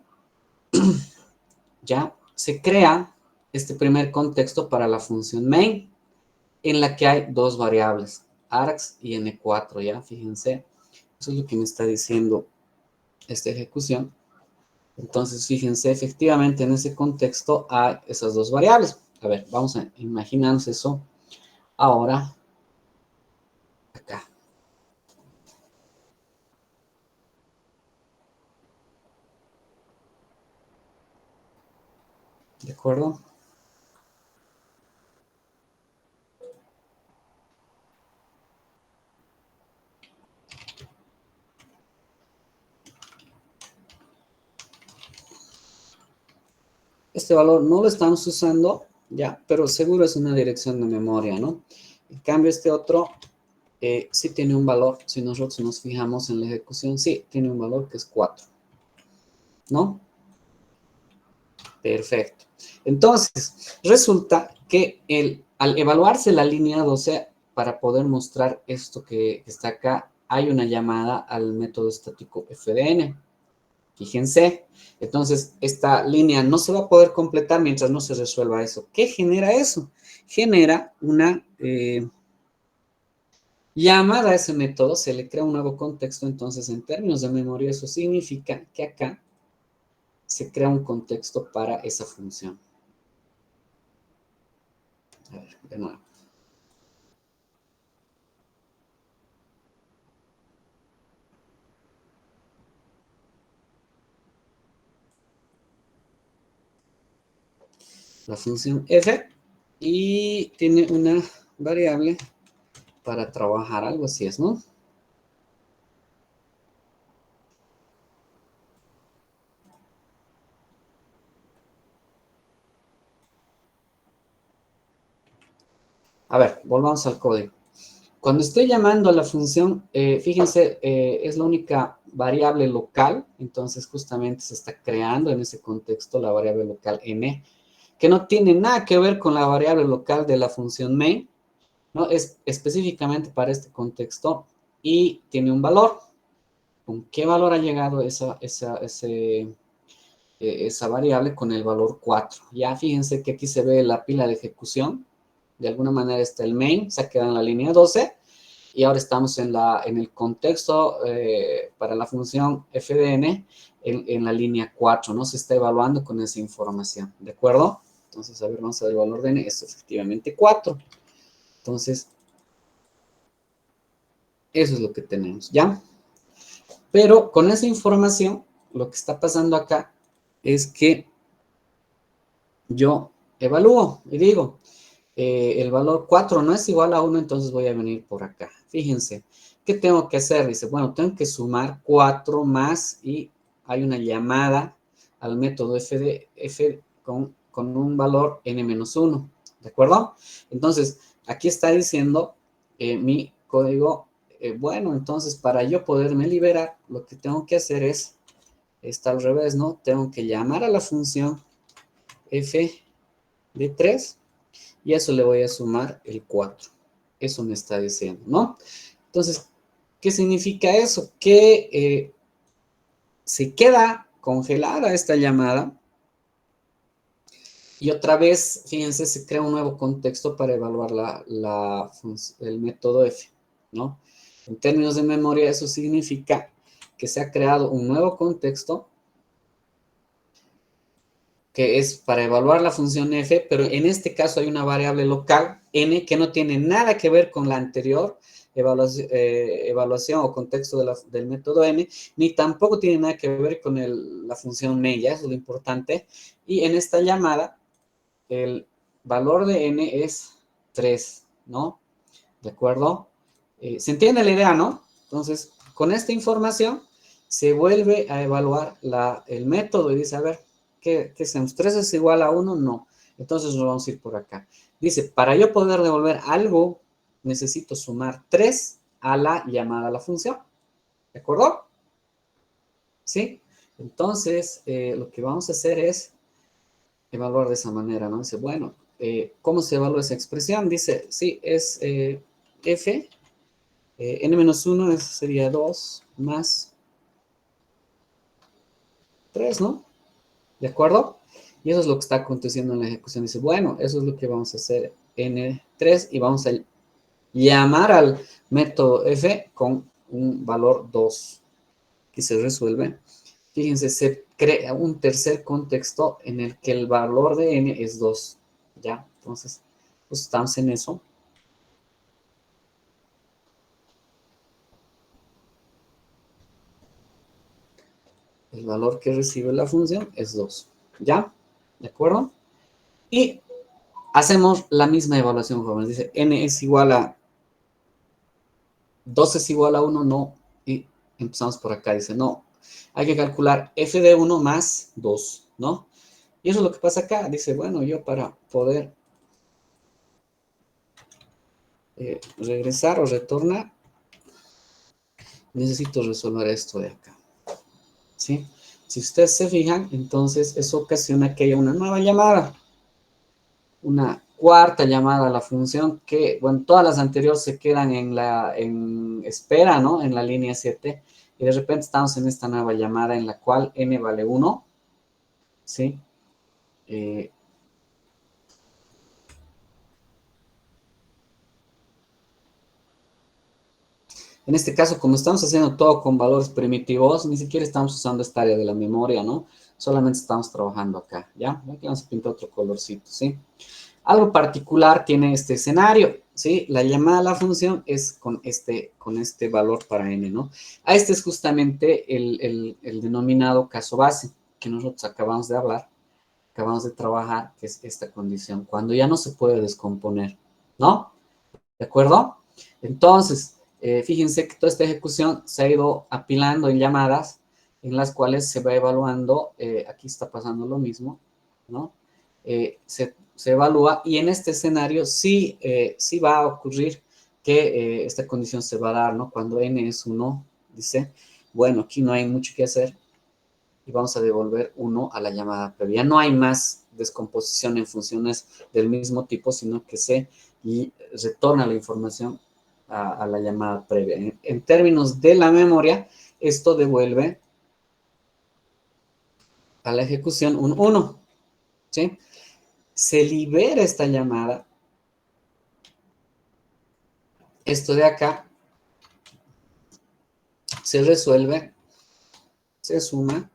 ya se crea este primer contexto para la función main, en la que hay dos variables, args y n4, ¿ya? Fíjense, eso es lo que me está diciendo esta ejecución. Entonces, fíjense, efectivamente en ese contexto hay esas dos variables. A ver, vamos a imaginarnos eso ahora acá. ¿De acuerdo? Este valor no lo estamos usando, ya, pero seguro es una dirección de memoria, ¿no? En cambio, este otro sí tiene un valor. Si nosotros nos fijamos en la ejecución, sí, tiene un valor que es 4, ¿no? Perfecto. Entonces, resulta que al evaluarse la línea 12, para poder mostrar esto que está acá, hay una llamada al método estático FDN. Fíjense, entonces esta línea no se va a poder completar mientras no se resuelva eso. ¿Qué genera eso? Genera una llamada a ese método, se le crea un nuevo contexto, entonces en términos de memoria eso significa que acá se crea un contexto para esa función. A ver, de nuevo. La función f y tiene una variable para trabajar, algo así es, ¿no? A ver, volvamos al código. Cuando estoy llamando a la función, fíjense, es la única variable local, entonces justamente se está creando en ese contexto la variable local n, que no tiene nada que ver con la variable local de la función main, ¿no? Es específicamente para este contexto y tiene un valor. ¿Con qué valor ha llegado esa variable? Con el valor 4. Ya fíjense que aquí se ve la pila de ejecución. De alguna manera está el main, se ha quedado en la línea 12. Y ahora estamos en el contexto para la función fdn en la línea 4, ¿no? Se está evaluando con esa información, ¿de acuerdo? Entonces, a ver, vamos a ver el valor de n, es efectivamente 4. Entonces, eso es lo que tenemos, ¿ya? Pero con esa información, lo que está pasando acá es que yo evalúo y digo, el valor 4 no es igual a 1, entonces voy a venir por acá. Fíjense, ¿qué tengo que hacer? Dice, bueno, tengo que sumar 4 más y hay una llamada al método f con un valor n-1, ¿de acuerdo? Entonces, aquí está diciendo mi código, bueno, entonces para yo poderme liberar, lo que tengo que hacer está al revés, ¿no? Tengo que llamar a la función f de 3 y a eso le voy a sumar el 4. Eso me está diciendo, ¿no? Entonces, ¿qué significa eso? Que se queda congelada esta llamada y otra vez, fíjense, se crea un nuevo contexto para evaluar el método f, ¿no? En términos de memoria, eso significa que se ha creado un nuevo contexto que es para evaluar la función f, pero en este caso hay una variable local, n, que no tiene nada que ver con la anterior evaluación o contexto del método n, ni tampoco tiene nada que ver con la función main, ya eso es lo importante. Y en esta llamada, el valor de n es 3, ¿no? ¿De acuerdo? ¿Se entiende la idea, no? Entonces, con esta información, se vuelve a evaluar el método y dice, a ver, ¿qué hacemos? ¿3 es igual a 1? No. Entonces nos vamos a ir por acá. Dice, para yo poder devolver algo, necesito sumar 3 a la llamada a la función. ¿De acuerdo? ¿Sí? Entonces, lo que vamos a hacer es evaluar de esa manera, ¿no? Dice, bueno, ¿cómo se evalúa esa expresión? Dice, sí, es f, n-1 eso sería 2 más 3, ¿no? ¿De acuerdo? Y eso es lo que está aconteciendo en la ejecución. Dice, bueno, eso es lo que vamos a hacer n3 y vamos a llamar al método f con un valor 2 que se resuelve. Fíjense, se crea un tercer contexto en el que el valor de n es 2. ¿Ya? Entonces, pues estamos en eso. El valor que recibe la función es 2. ¿Ya? ¿De acuerdo? Y hacemos la misma evaluación, jóvenes. Dice, n es igual a 2 es igual a 1, no. Y empezamos por acá, dice, no. Hay que calcular f de 1 más 2, ¿no? Y eso es lo que pasa acá. Dice, bueno, yo para poder regresar o retornar, necesito resolver esto de acá, ¿sí? Si ustedes se fijan, entonces eso ocasiona que haya una nueva llamada, una cuarta llamada a la función que, bueno, todas las anteriores se quedan en espera, ¿no? En la línea 7, y de repente estamos en esta nueva llamada en la cual n vale 1, ¿sí? En este caso, como estamos haciendo todo con valores primitivos, ni siquiera estamos usando esta área de la memoria, ¿no? Solamente estamos trabajando acá, ¿ya? Aquí vamos a pintar otro colorcito, ¿sí? Algo particular tiene este escenario, ¿sí? La llamada a la función es con este valor para n, ¿no? A este es justamente el denominado caso base que nosotros acabamos de hablar, acabamos de trabajar, que es esta condición, cuando ya no se puede descomponer, ¿no? ¿De acuerdo? Entonces, fíjense que toda esta ejecución se ha ido apilando en llamadas en las cuales se va evaluando, aquí está pasando lo mismo, ¿no? Se evalúa y en este escenario sí va a ocurrir que esta condición se va a dar, ¿no? Cuando n es 1, dice, bueno, aquí no hay mucho que hacer y vamos a devolver 1 a la llamada previa. No hay más descomposición en funciones del mismo tipo, sino que se retorna la información a la llamada previa. En términos de la memoria, esto devuelve a la ejecución un 1, ¿sí? Se libera esta llamada. Esto de acá se resuelve, se suma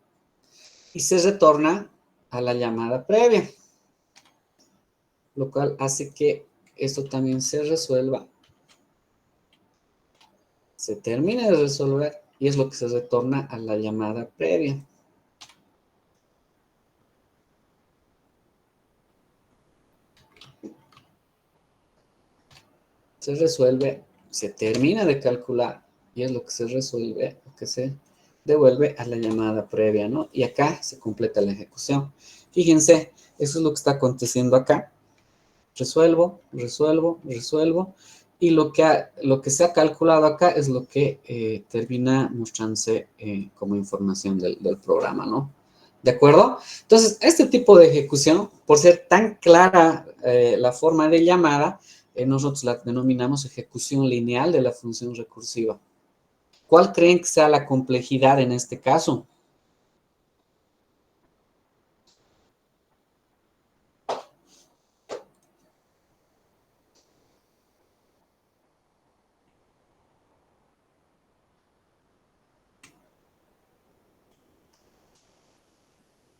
y se retorna a la llamada previa, lo cual hace que esto también se resuelva, se termina de resolver y es lo que se retorna a la llamada previa. Se resuelve, se termina de calcular y es lo que se resuelve, lo que se devuelve a la llamada previa, ¿no? Y acá se completa la ejecución. Fíjense, eso es lo que está aconteciendo acá. Resuelvo, resuelvo, resuelvo. Y lo que se ha calculado acá es lo que termina mostrándose como información del programa, ¿no? ¿De acuerdo? Entonces, este tipo de ejecución, por ser tan clara la forma de llamada, nosotros la denominamos ejecución lineal de la función recursiva. ¿Cuál creen que sea la complejidad en este caso?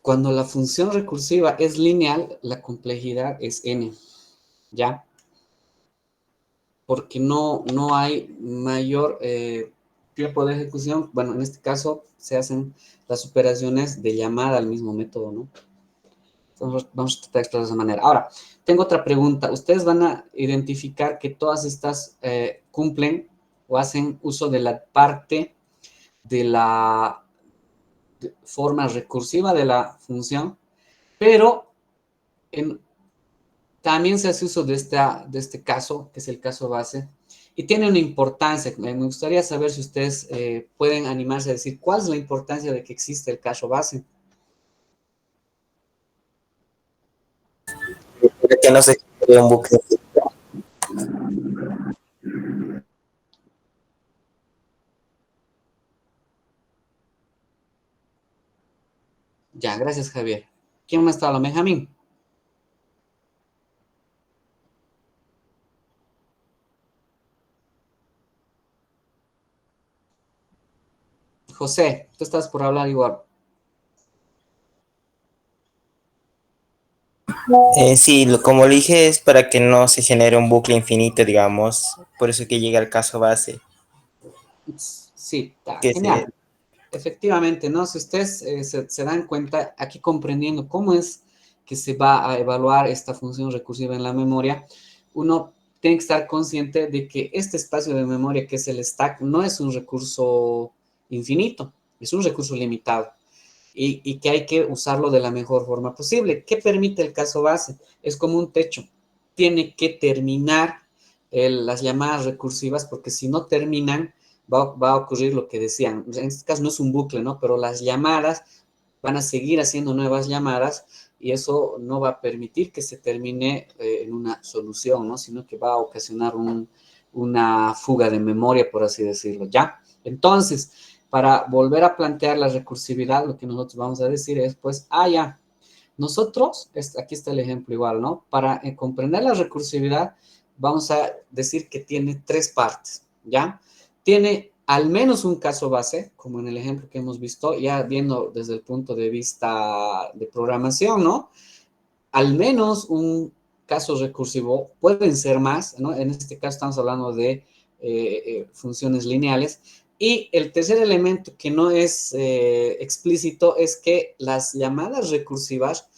Cuando la función recursiva es lineal, la complejidad es n, ¿ya? Porque no hay mayor tiempo de ejecución. Bueno, en este caso se hacen las operaciones de llamada al mismo método, ¿no? Entonces, vamos a tratar de expresar de esa manera. Ahora, tengo otra pregunta. Ustedes van a identificar que todas estas cumplen o hacen uso de la parte de la forma recursiva de la función, pero también se hace uso de este caso, que es el caso base, y tiene una importancia. Me gustaría saber si ustedes pueden animarse a decir cuál es la importancia de que existe el caso base. Que no se crea un bucle. Ya, gracias, Javier. ¿Quién más está hablando? Benjamín. José, tú estás por hablar igual. Sí, como le dije, es para que no se genere un bucle infinito, digamos. Por eso que llega el caso base. Sí, está Que genial. Efectivamente, ¿no? Si ustedes se dan cuenta, aquí comprendiendo cómo es que se va a evaluar esta función recursiva en la memoria, uno tiene que estar consciente de que este espacio de memoria que es el stack no es un recurso infinito, es un recurso limitado y que hay que usarlo de la mejor forma posible. ¿Qué permite el caso base? Es como un techo, tiene que terminar las llamadas recursivas porque si no terminan va a ocurrir lo que decían. En este caso no es un bucle, ¿no? Pero las llamadas van a seguir haciendo nuevas llamadas y eso no va a permitir que se termine en una solución, ¿no? Sino que va a ocasionar una fuga de memoria, por así decirlo, ¿ya? Entonces, para volver a plantear la recursividad, lo que nosotros vamos a decir es, pues, ya, nosotros, aquí está el ejemplo igual, ¿no? Para comprender la recursividad, vamos a decir que tiene tres partes, ¿ya? Tiene al menos un caso base, como en el ejemplo que hemos visto, ya viendo desde el punto de vista de programación, ¿no? Al menos un caso recursivo, pueden ser más, ¿no? En este caso estamos hablando de funciones lineales. Y el tercer elemento que no es explícito es que las llamadas recursivas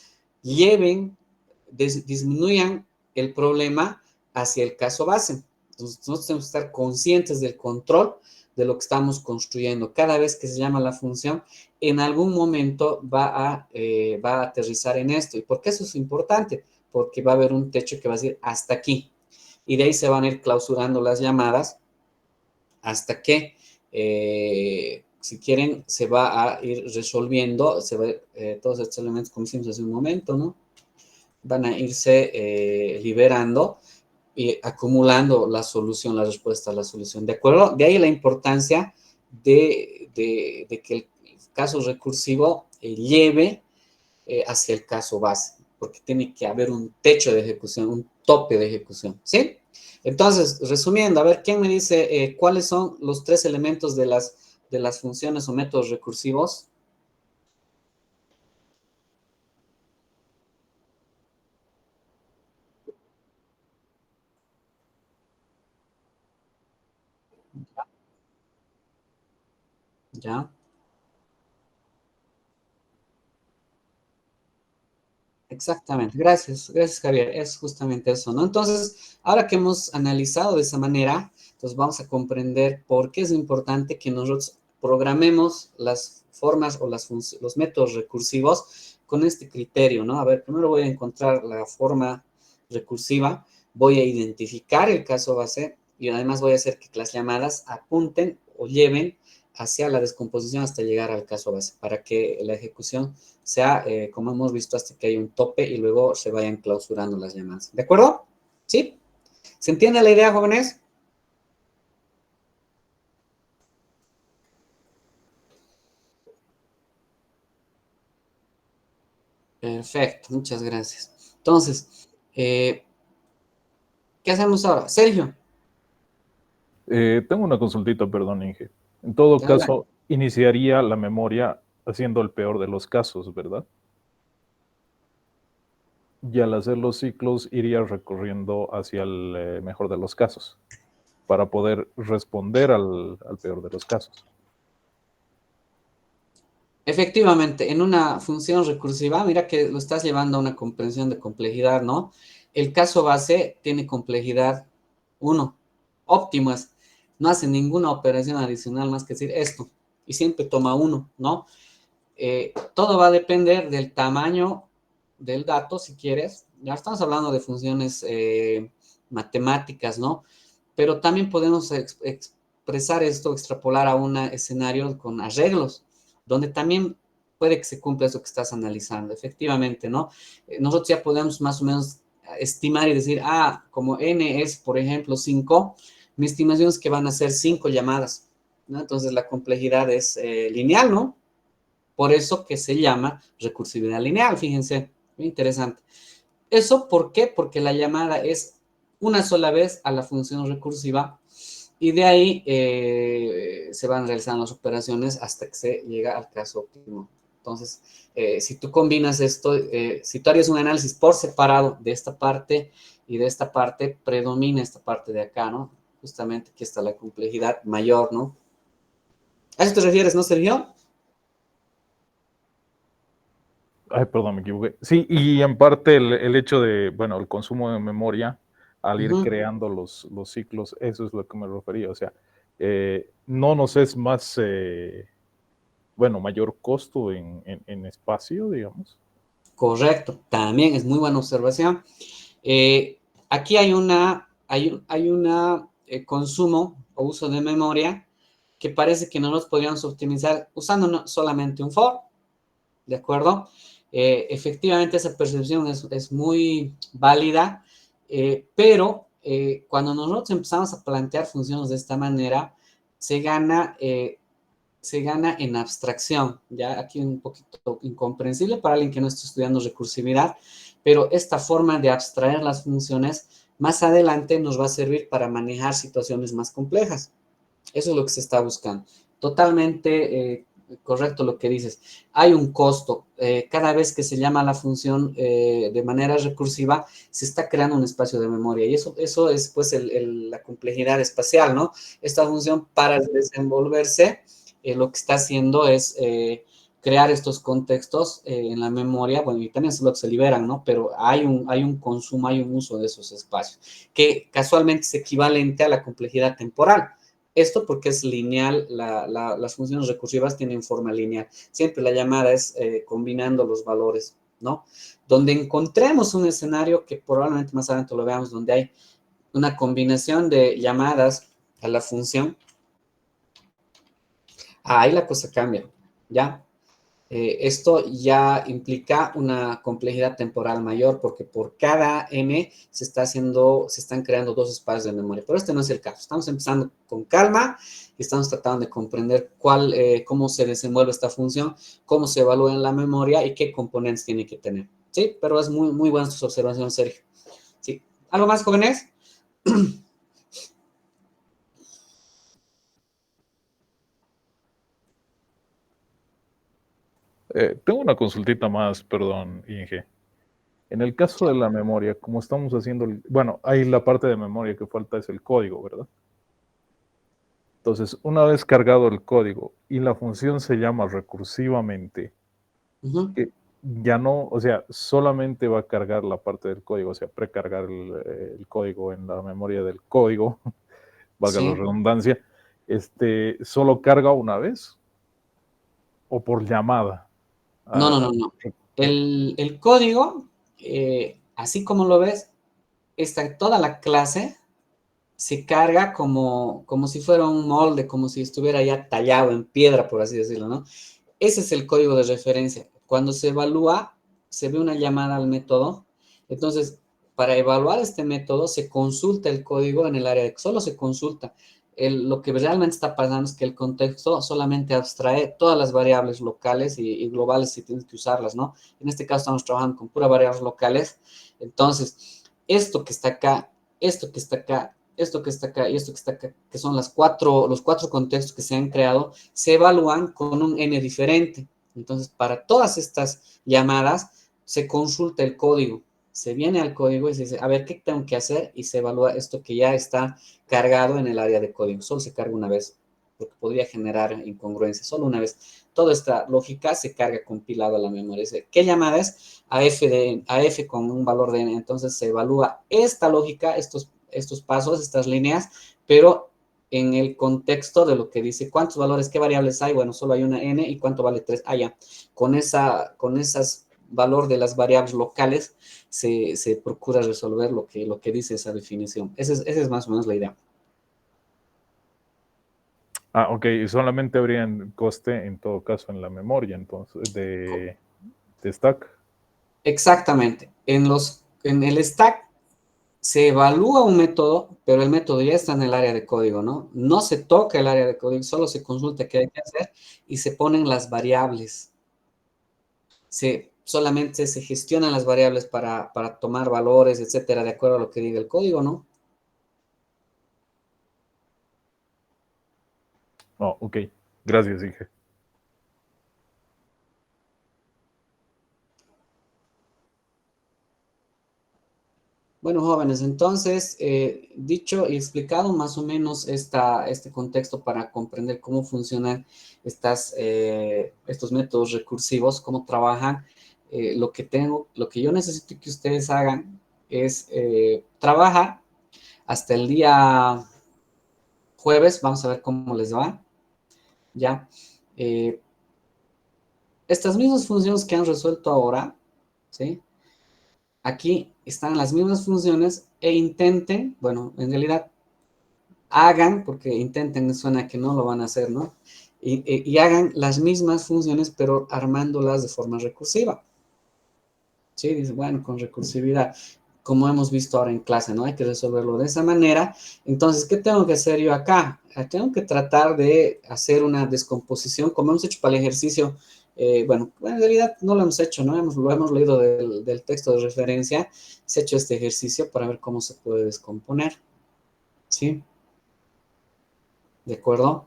disminuyan el problema hacia el caso base. Entonces, nosotros tenemos que estar conscientes del control de lo que estamos construyendo. Cada vez que se llama la función, en algún momento va a aterrizar en esto. ¿Y por qué eso es importante? Porque va a haber un techo que va a decir hasta aquí. Y de ahí se van a ir clausurando las llamadas hasta que, si quieren, se va a ir resolviendo, todos estos elementos, como hicimos hace un momento, ¿no? Van a irse liberando y acumulando la solución, la respuesta a la solución. ¿De acuerdo? De ahí la importancia de que el caso recursivo lleve hacia el caso base, porque tiene que haber un techo de ejecución, un tope de ejecución, ¿sí? Entonces, resumiendo, a ver, ¿quién me dice cuáles son los tres elementos de las funciones o métodos recursivos? ¿Ya? Exactamente, gracias Javier, es justamente eso, ¿no? Entonces, ahora que hemos analizado de esa manera, entonces vamos a comprender por qué es importante que nosotros programemos las formas o los métodos recursivos con este criterio, ¿no? A ver, primero voy a encontrar la forma recursiva, voy a identificar el caso base y además voy a hacer que las llamadas apunten o lleven hacia la descomposición hasta llegar al caso base, para que la ejecución sea, como hemos visto, hasta que hay un tope y luego se vayan clausurando las llamadas. ¿De acuerdo? ¿Sí? ¿Se entiende la idea, jóvenes? Perfecto, muchas gracias. Entonces, ¿qué hacemos ahora? Sergio. Tengo una consultita, perdón, Inge. En todo Habla. caso, iniciaría la memoria haciendo el peor de los casos, ¿verdad? Y al hacer los ciclos iría recorriendo hacia el mejor de los casos, para poder responder al peor de los casos. Efectivamente, en una función recursiva, mira que lo estás llevando a una comprensión de complejidad, ¿no? El caso base tiene complejidad 1, óptimas, no hace ninguna operación adicional más que decir esto, y siempre toma 1, ¿no? Todo va a depender del tamaño del dato, si quieres. Ya estamos hablando de funciones matemáticas, ¿no? Pero también podemos expresar esto, extrapolar a un escenario con arreglos, donde también puede que se cumpla eso que estás analizando, efectivamente, ¿no? Nosotros ya podemos más o menos estimar y decir, como n es, por ejemplo, 5, mi estimación es que van a ser 5 llamadas, ¿no? Entonces la complejidad es lineal, ¿no? Por eso que se llama recursividad lineal, fíjense, muy interesante. ¿Eso por qué? Porque la llamada es una sola vez a la función recursiva y de ahí se van realizando las operaciones hasta que se llega al caso óptimo. Entonces, si tú combinas esto, si tú harías un análisis por separado de esta parte y de esta parte, predomina esta parte de acá, ¿no? Justamente aquí está la complejidad mayor, ¿no? ¿A eso te refieres, no, Sergio? Ay, perdón, me equivoqué. Sí, y en parte el hecho de, bueno, el consumo de memoria al ir Ujú. creando los ciclos, eso es lo que me refería. O sea, no nos es más, bueno, mayor costo en espacio, digamos. Correcto, también es muy buena observación. Aquí hay una consumo o uso de memoria que parece que no los podríamos optimizar usando solamente un for, ¿de acuerdo? Efectivamente, esa percepción es muy válida, pero cuando nosotros empezamos a plantear funciones de esta manera, se gana, se gana en abstracción, ya aquí un poquito incomprensible para alguien que no está estudiando recursividad, pero esta forma de abstraer las funciones más adelante nos va a servir para manejar situaciones más complejas. Eso es lo que se está buscando. Totalmente correcto lo que dices. Hay un costo. Cada vez que se llama la función de manera recursiva, se está creando un espacio de memoria. Y eso es pues la complejidad espacial, ¿no? Esta función para desenvolverse, lo que está haciendo es crear estos contextos en la memoria, bueno, y también es lo que se liberan, ¿no? Pero hay un consumo, hay un uso de esos espacios, que casualmente es equivalente a la complejidad temporal. Esto porque es lineal, las funciones recursivas tienen forma lineal. Siempre la llamada es combinando los valores, ¿no? Donde encontremos un escenario que probablemente más adelante lo veamos, donde hay una combinación de llamadas a la función, ahí la cosa cambia, ¿ya? Esto ya implica una complejidad temporal mayor porque por cada m se están creando dos espacios de memoria. Pero este no es el caso. Estamos empezando con calma y estamos tratando de comprender cómo se desenvuelve esta función, cómo se evalúa en la memoria y qué componentes tiene que tener. ¿Sí? Pero es muy, muy buena tus observaciones, Sergio. ¿Sí? ¿Algo más, jóvenes? Tengo una consultita más, perdón, Inge. En el caso de la memoria, como estamos haciendo, bueno, hay la parte de memoria que falta es el código, ¿verdad? Entonces, una vez cargado el código y la función se llama recursivamente, Ujú. ya no, o sea, solamente va a cargar la parte del código, o sea, precargar el código en la memoria del código, valga la Sí. redundancia, solo carga una vez o por llamada. No, no, Ah, no, no. El código, así como lo ves, está toda la clase se carga como si fuera un molde, como si estuviera ya tallado en piedra, por así decirlo, ¿no? Ese es el código de referencia. Cuando se evalúa, se ve una llamada al método. Entonces, para evaluar este método, se consulta el código en el área de solo se consulta. Lo que realmente está pasando es que el contexto solamente abstrae todas las variables locales y globales si tienes que usarlas, ¿no? En este caso estamos trabajando con puras variables locales. Entonces, esto que está acá, esto que está acá, esto que está acá y esto que está acá, que son los cuatro contextos que se han creado, se evalúan con un n diferente. Entonces, para todas estas llamadas, se consulta el código, se viene al código y se dice, a ver, ¿qué tengo que hacer? Y se evalúa esto que ya está cargado en el área de código. Solo se carga una vez, porque podría generar incongruencia, solo una vez. Toda esta lógica se carga compilado a la memoria. ¿Qué llamada es? A F con un valor de n. Entonces, se evalúa esta lógica, estos pasos, estas líneas, pero en el contexto de lo que dice, ¿cuántos valores, qué variables hay? Bueno, solo hay una n y cuánto vale 3. Ah, ya. Con esas valor de las variables locales se procura resolver lo que dice esa definición. Esa es más o menos la idea. Ah, ok, y solamente habría coste en todo caso en la memoria, entonces, de stack. Exactamente. En el stack se evalúa un método, pero el método ya está en el área de código, ¿no? No se toca el área de código, solo se consulta qué hay que hacer y se ponen las variables. Solamente se gestionan las variables para tomar valores, etcétera, de acuerdo a lo que diga el código, ¿no? Oh, ok, gracias, Inge. Bueno, jóvenes, entonces, dicho y explicado más o menos este contexto para comprender cómo funcionan estos métodos recursivos, cómo trabajan, lo que yo necesito que ustedes hagan es trabajar hasta el día jueves. Vamos a ver cómo les va, ¿ya? Estas mismas funciones que han resuelto ahora, ¿sí? Aquí están las mismas funciones e intenten, bueno, en realidad hagan, porque intenten suena que no lo van a hacer, ¿no? Y hagan las mismas funciones, pero armándolas de forma recursiva. Sí, dice, bueno, con recursividad, como hemos visto ahora en clase, ¿no? Hay que resolverlo de esa manera. Entonces, ¿qué tengo que hacer yo acá? Tengo que tratar de hacer una descomposición, como hemos hecho para el ejercicio. Bueno, en realidad no lo hemos hecho, ¿no? Lo hemos leído del texto de referencia. Se ha hecho este ejercicio para ver cómo se puede descomponer. ¿Sí? ¿De acuerdo?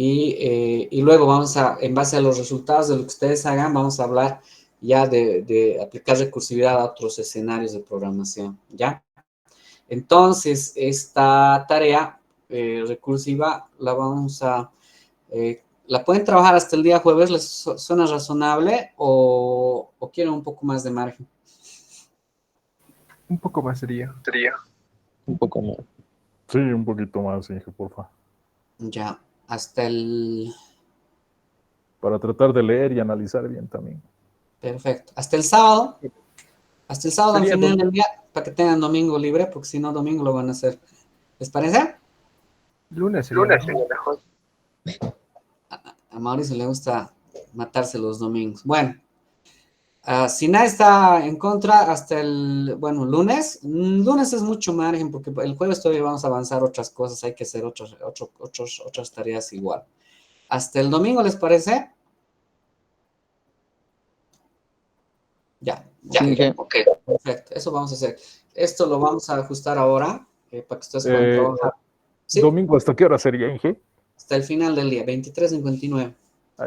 Y luego vamos a, en base a los resultados de lo que ustedes hagan, vamos a hablar ya de aplicar recursividad a otros escenarios de programación, ¿ya? Entonces, esta tarea recursiva la vamos a... ¿la pueden trabajar hasta el día jueves? ¿Les suena razonable o quieren un poco más de margen? Un poco más sería. Un poco más. Sí, un poquito más, Inge, porfa. Ya, hasta el... Para tratar de leer y analizar bien también. Perfecto. Hasta el sábado al Sería final del día, para que tengan domingo libre, porque si no, domingo lo van a hacer. ¿Les parece? Lunes sería mejor. A Mauricio le gusta matarse los domingos. Bueno, si nadie está en contra, hasta el, bueno, lunes. Lunes es mucho margen, porque el jueves todavía vamos a avanzar otras cosas, hay que hacer otras tareas igual. Hasta el domingo, ¿les parece? Ya. Ok, perfecto, eso vamos a hacer. Esto lo vamos a ajustar ahora, para que ustedes puedan trabajar. ¿Sí? ¿Domingo hasta qué hora sería, Inge? Hasta el final del día, 23:59.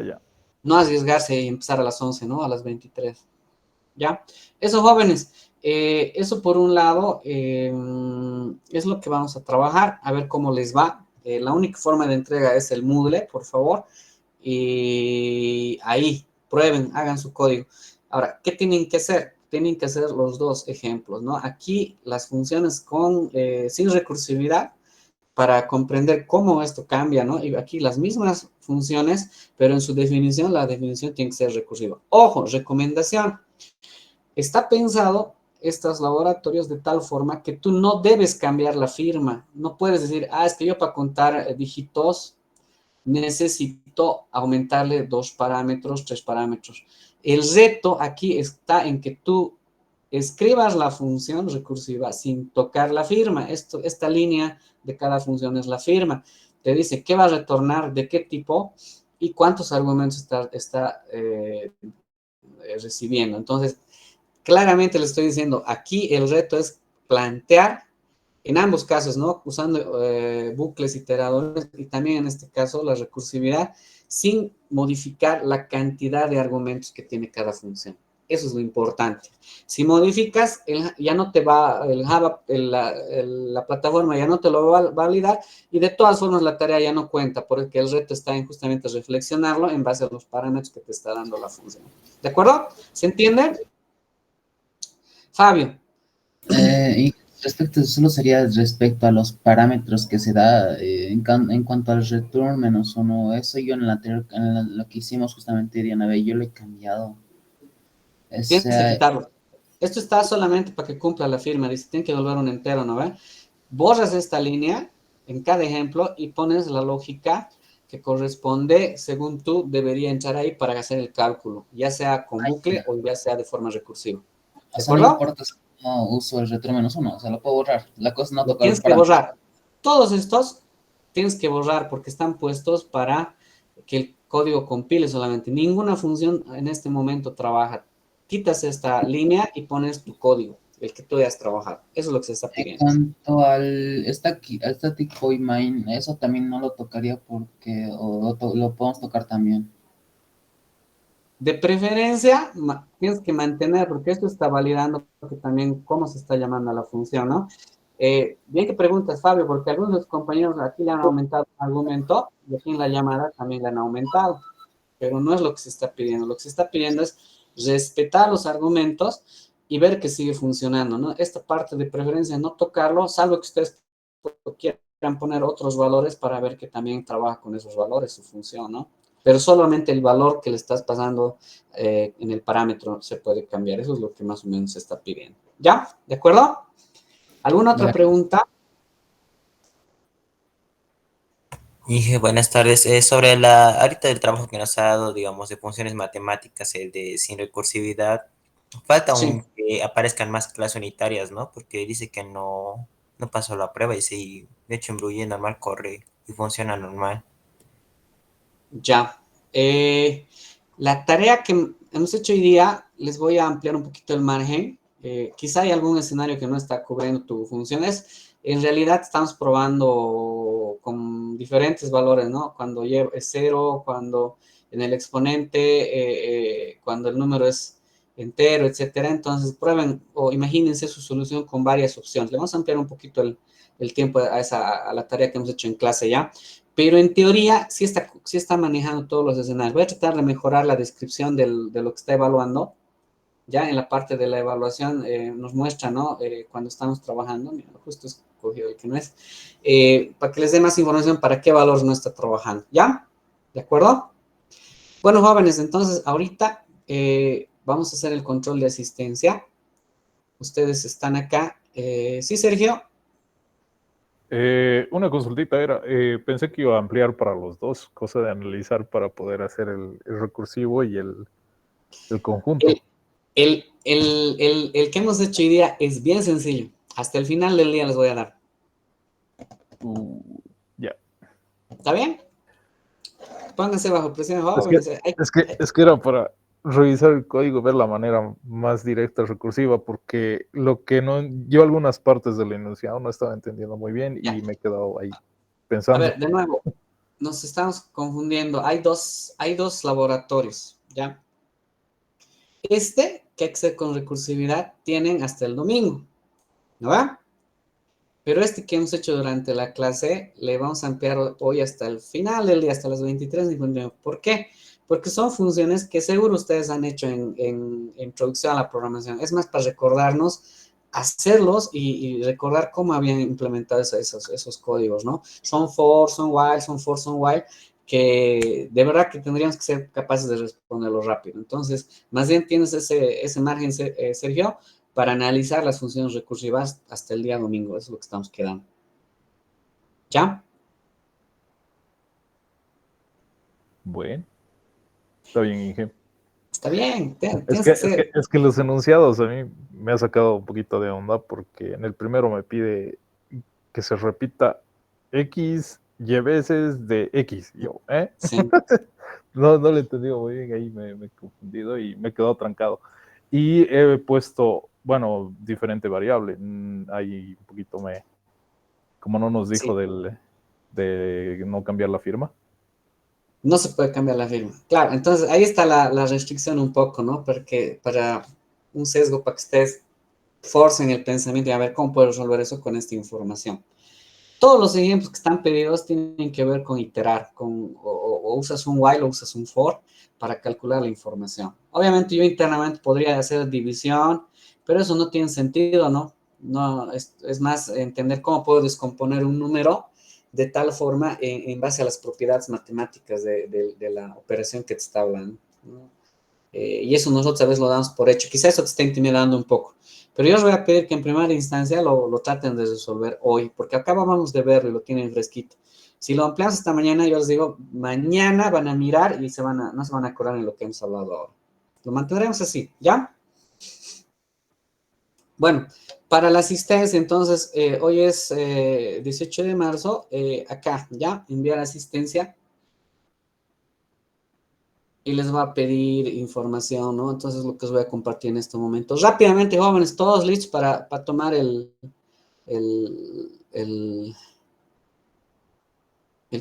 Ya. No arriesgarse y empezar a las 11, ¿no? A las 23. ¿Ya? Eso, jóvenes, eso por un lado es lo que vamos a trabajar, a ver cómo les va. La única forma de entrega es el Moodle, por favor. Y ahí, prueben, hagan su código. Ahora, ¿qué tienen que hacer? Tienen que hacer los dos ejemplos, ¿no? Aquí las funciones sin recursividad, para comprender cómo esto cambia, ¿no? Y aquí las mismas funciones, pero en su definición, la definición tiene que ser recursiva. Ojo, recomendación. Está pensado estos laboratorios de tal forma que tú no debes cambiar la firma. No puedes decir, es que yo para contar dígitos necesito aumentarle 2 parámetros, 3 parámetros. El reto aquí está en que tú escribas la función recursiva sin tocar la firma. Esta línea de cada función es la firma. Te dice qué va a retornar, de qué tipo y cuántos argumentos está recibiendo. Entonces, claramente le estoy diciendo, aquí el reto es plantear, en ambos casos, ¿no? Usando bucles iteradores y también en este caso la recursividad, sin modificar la cantidad de argumentos que tiene cada función. Eso es lo importante. Si modificas, ya no te va, el Java, la plataforma ya no te lo va a validar y de todas formas la tarea ya no cuenta, porque el reto está en justamente reflexionarlo en base a los parámetros que te está dando la función. ¿De acuerdo? ¿Se entiende? Fabio. Y solo sería respecto a los parámetros que se da en cuanto al return -1. Eso yo en lo que hicimos justamente, Diana B, yo lo he cambiado. Tienes que quitarlo. Esto está solamente para que cumpla la firma. Dice, tiene que volver un entero, ¿no ve? Borras esta línea en cada ejemplo y pones la lógica que corresponde, según tú, debería entrar ahí para hacer el cálculo, ya sea con bucle o ya sea de forma recursiva. ¿De acuerdo? No importa si no uso el return -1, o sea, lo puedo borrar. La cosa no toca. Tienes que borrar. Todos estos tienes que borrar porque están puestos para que el código compile solamente. Ninguna función en este momento trabaja. Quitas esta línea y pones tu código, el que tú hayas trabajado. Eso es lo que se está pidiendo. En cuanto al static void main, eso también no lo tocaría porque lo podemos tocar también. De preferencia, tienes que mantener, porque esto está validando porque también cómo se está llamando a la función, ¿no? Bien que preguntas, Fabio, porque algunos de los compañeros aquí le han aumentado el argumento y aquí en la llamada también le han aumentado, pero no es lo que se está pidiendo. Lo que se está pidiendo es respetar los argumentos y ver que sigue funcionando, ¿no? Esta parte de preferencia no tocarlo, salvo que ustedes quieran poner otros valores para ver que también trabaja con esos valores su función, ¿no? Pero solamente el valor que le estás pasando en el parámetro se puede cambiar. Eso es lo que más o menos se está pidiendo. ¿Ya? ¿De acuerdo? ¿Alguna otra pregunta? Dije, buenas tardes. Sobre la, ahorita el trabajo que nos ha dado, digamos, de funciones matemáticas, el de sin recursividad, falta Sí. aún que aparezcan más clases unitarias, ¿no? Porque dice que no pasó la prueba y sí, de hecho en Bruye normal corre y funciona normal. Ya. La tarea que hemos hecho hoy día, les voy a ampliar un poquito el margen. Quizá hay algún escenario que no está cubriendo tus funciones. En realidad estamos probando con diferentes valores, ¿no? Cuando es cero, cuando en el exponente, cuando el número es entero, etcétera. Entonces prueben o imagínense su solución con varias opciones. Le vamos a ampliar un poquito el tiempo a la tarea que hemos hecho en clase ya. Pero en teoría sí está manejando todos los escenarios. Voy a tratar de mejorar la descripción de lo que está evaluando. Ya en la parte de la evaluación nos muestra, ¿no? Cuando estamos trabajando, mira, justo he escogido el que no es, para que les dé más información para qué valor no está trabajando. ¿Ya? ¿De acuerdo? Bueno, jóvenes, entonces ahorita vamos a hacer el control de asistencia. Ustedes están acá. ¿Sí, Sergio? Una consultita era, pensé que iba a ampliar para los dos, cosa de analizar para poder hacer el recursivo y el conjunto. El que hemos hecho hoy día es bien sencillo. Hasta el final del día les voy a dar. Ya. ¿Está bien? Pónganse bajo presión, Es que, jóvenes. es que era para revisar el código, ver la manera más directa recursiva, porque lo que no, yo algunas partes del enunciado no estaba entendiendo muy bien y Ya. me he quedado ahí A pensando. ver, de nuevo, nos estamos confundiendo. Hay dos laboratorios, ¿ya? Que Excel con recursividad tienen hasta el domingo, ¿no va? Pero que hemos hecho durante la clase, le vamos a ampliar hoy hasta el final del día, hasta las 23:59. ¿Por qué? Porque son funciones que seguro ustedes han hecho en introducción a la programación. Es más, para recordarnos, hacerlos y recordar cómo habían implementado esos códigos, ¿no? Son for, son while, son for, son while, que de verdad que tendríamos que ser capaces de responderlo rápido. Entonces, más bien tienes ese margen, Sergio, para analizar las funciones recursivas hasta el día domingo. Eso es lo que estamos quedando. ¿Ya? Bueno, está bien, Inge. Está bien, tienes que ser. Es que los enunciados a mí me ha sacado un poquito de onda porque en el primero me pide que se repita X, Y veces de X. Y yo, ¿eh? Sí. No lo he entendido muy bien, ahí me he confundido y me he quedado trancado. Y he puesto, bueno, diferente variable. Ahí un poquito como no nos dijo Sí. de no cambiar la firma. No se puede cambiar la firma. Claro, entonces ahí está la restricción un poco, ¿no? Porque para un sesgo, para que ustedes forcen el pensamiento y a ver cómo puedo resolver eso con esta información. Todos los ejemplos que están pedidos tienen que ver con iterar, o usas un while o usas un for para calcular la información. Obviamente yo internamente podría hacer división, pero eso no tiene sentido, ¿no? No, es más entender cómo puedo descomponer un número de tal forma en base a las propiedades matemáticas de la operación que te está hablando, ¿no? Y eso nosotros a veces lo damos por hecho. Quizá eso te esté intimidando un poco. Pero yo os voy a pedir que en primera instancia lo traten de resolver hoy, porque acabamos de verlo y lo tienen fresquito. Si lo ampliamos esta mañana, yo les digo, mañana van a mirar y no se van a acordar en lo que hemos hablado ahora. Lo mantendremos así, ¿ya? Bueno, para la asistencia, entonces, hoy es 18 de marzo, acá, ¿ya? Enviar asistencia y les va a pedir información, ¿no? Entonces, lo que os voy a compartir en este momento. Rápidamente, jóvenes, todos listos para tomar el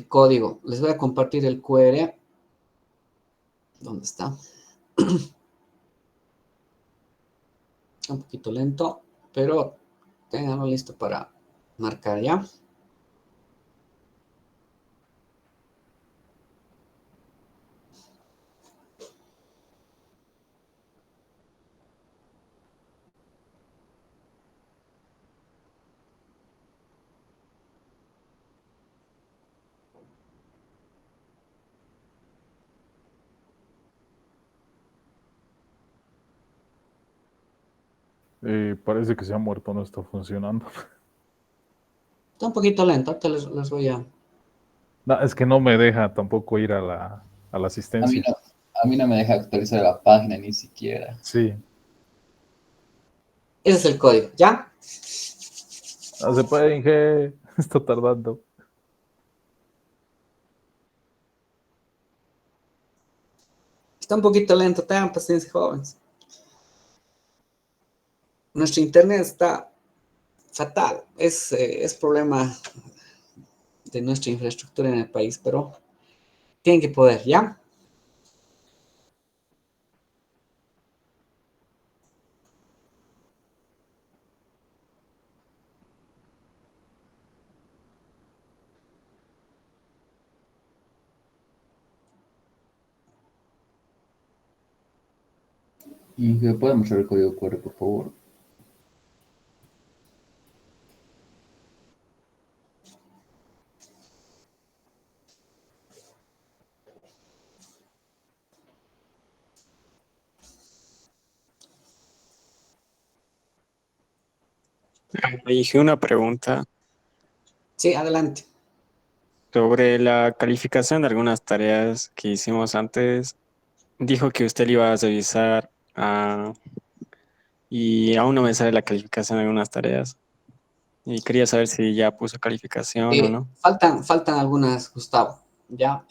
código. Les voy a compartir el QR. ¿Dónde está? Un poquito lento, pero tenganlo listo para marcar ya. Parece que se ha muerto, no está funcionando. Está un poquito lento, te les voy a... No, es que no me deja tampoco ir a la A mí asistencia. no, a mí no me deja actualizar la página ni siquiera. Sí. Ese es el código, ¿ya? No se puede, Inge. Está tardando. Está un poquito lento, tengan paciencia, jóvenes. Nuestro internet está fatal. Es problema de nuestra infraestructura en el país, pero tienen que poder, ¿ya? Y que puede mostrar el código QR, por favor. Dije una pregunta Sí, adelante. sobre la calificación de algunas tareas que hicimos antes. Dijo que usted le iba a revisar y aún no me sale la calificación de algunas tareas. Y quería saber si ya puso calificación o no. Faltan algunas, Gustavo, ¿ya?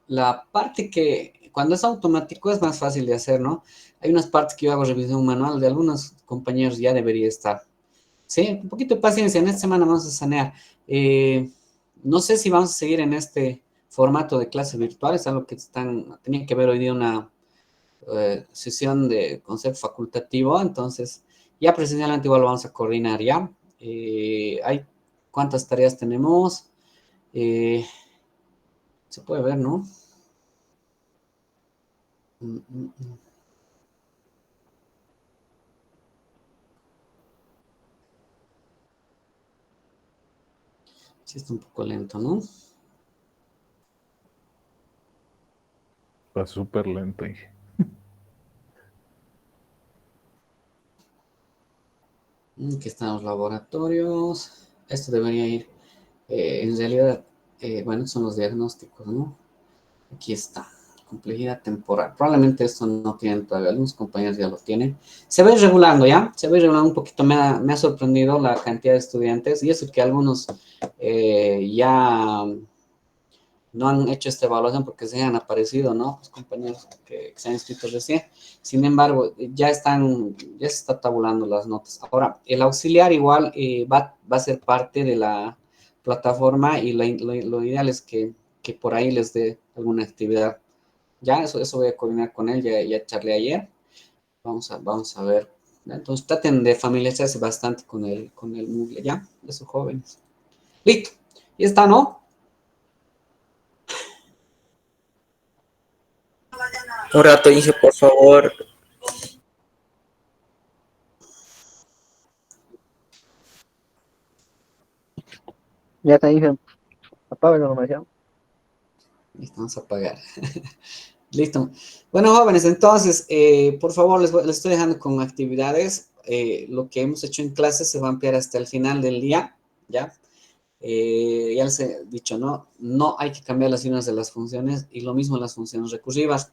La parte que, cuando es automático es más fácil de hacer, ¿no? Hay unas partes que yo hago revisión manual, de algunos compañeros ya debería estar. Sí, un poquito de paciencia, en esta semana vamos a sanear. No sé si vamos a seguir en este formato de clase virtual, es algo que tenía que ver hoy día una sesión de consejo facultativo, entonces ya presencialmente igual lo vamos a coordinar, ¿ya? ¿Cuántas tareas tenemos? Se puede ver, ¿no? Mm, mm, mm. Sí, está un poco lento, ¿no? Está súper lento, Inge. Aquí están los laboratorios. Esto debería ir, en realidad, bueno, son los diagnósticos, ¿no? Aquí está, complejidad temporal. Probablemente esto no tienen todavía, algunos compañeros ya lo tienen. Se va a ir regulando, ¿ya? Se va a ir regulando un poquito. Me ha sorprendido la cantidad de estudiantes y eso que algunos ya no han hecho esta evaluación porque se han aparecido, ¿no? Los compañeros que se han inscrito recién. Sin embargo, ya se está tabulando las notas. Ahora, el auxiliar igual va a ser parte de la plataforma y lo ideal es que por ahí les dé alguna actividad. Ya, eso voy a coordinar con él, ya charlé ayer. Vamos a ver. Entonces, traten de familiarizarse bastante con el Moodle, ¿ya? De sus jóvenes. Listo. Y está, ¿no? Un rato, Inge, por favor. Ya te dije, apágalo nomás ya. Listo, vamos a apagar. Listo. Bueno, jóvenes, entonces, por favor, les estoy dejando con actividades. Lo que hemos hecho en clase se va a ampliar hasta el final del día, ¿ya? Ya les he dicho, ¿no? No hay que cambiar las signos de las funciones y lo mismo las funciones recursivas.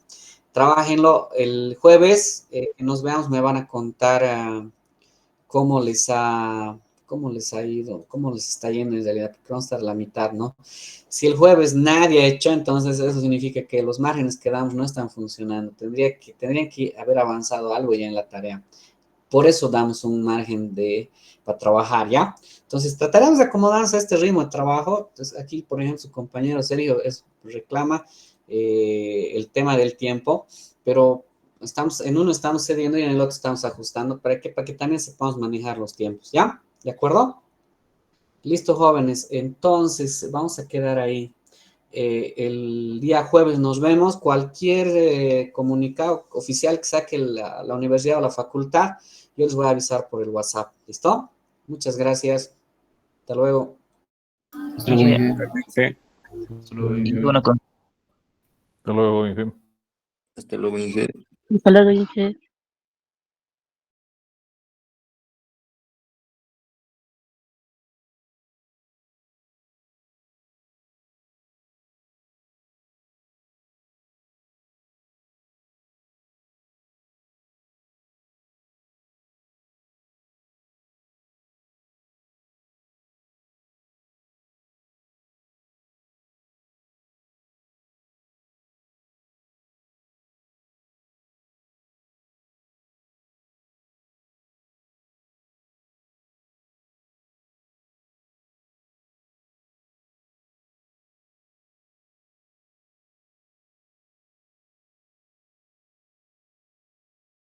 Trábajenlo el jueves, nos veamos, me van a contar cómo les ha, cómo les ha ido, cómo les está yendo en realidad, porque vamos a estar a la mitad, ¿no? Si el jueves nadie ha hecho, entonces eso significa que los márgenes que damos no están funcionando. Tendrían que haber avanzado algo ya en la tarea. Por eso damos un margen para trabajar, ¿ya? Entonces, trataremos de acomodarnos a este ritmo de trabajo. Entonces, aquí, por ejemplo, su compañero Sergio reclama el tema del tiempo, pero en uno estamos cediendo y en el otro estamos ajustando para que también sepamos manejar los tiempos, ¿ya? ¿De acuerdo? Listo, jóvenes. Entonces, vamos a quedar ahí. El día jueves nos vemos. Cualquier comunicado oficial que saque la universidad o la facultad, yo les voy a avisar por el WhatsApp. ¿Listo? Muchas gracias. Hasta luego. Hasta luego, Inge, Inge. Sí. Hasta luego, y Inge. bueno, Hasta luego, Inge. Hasta luego, Inge. hasta luego, Inge.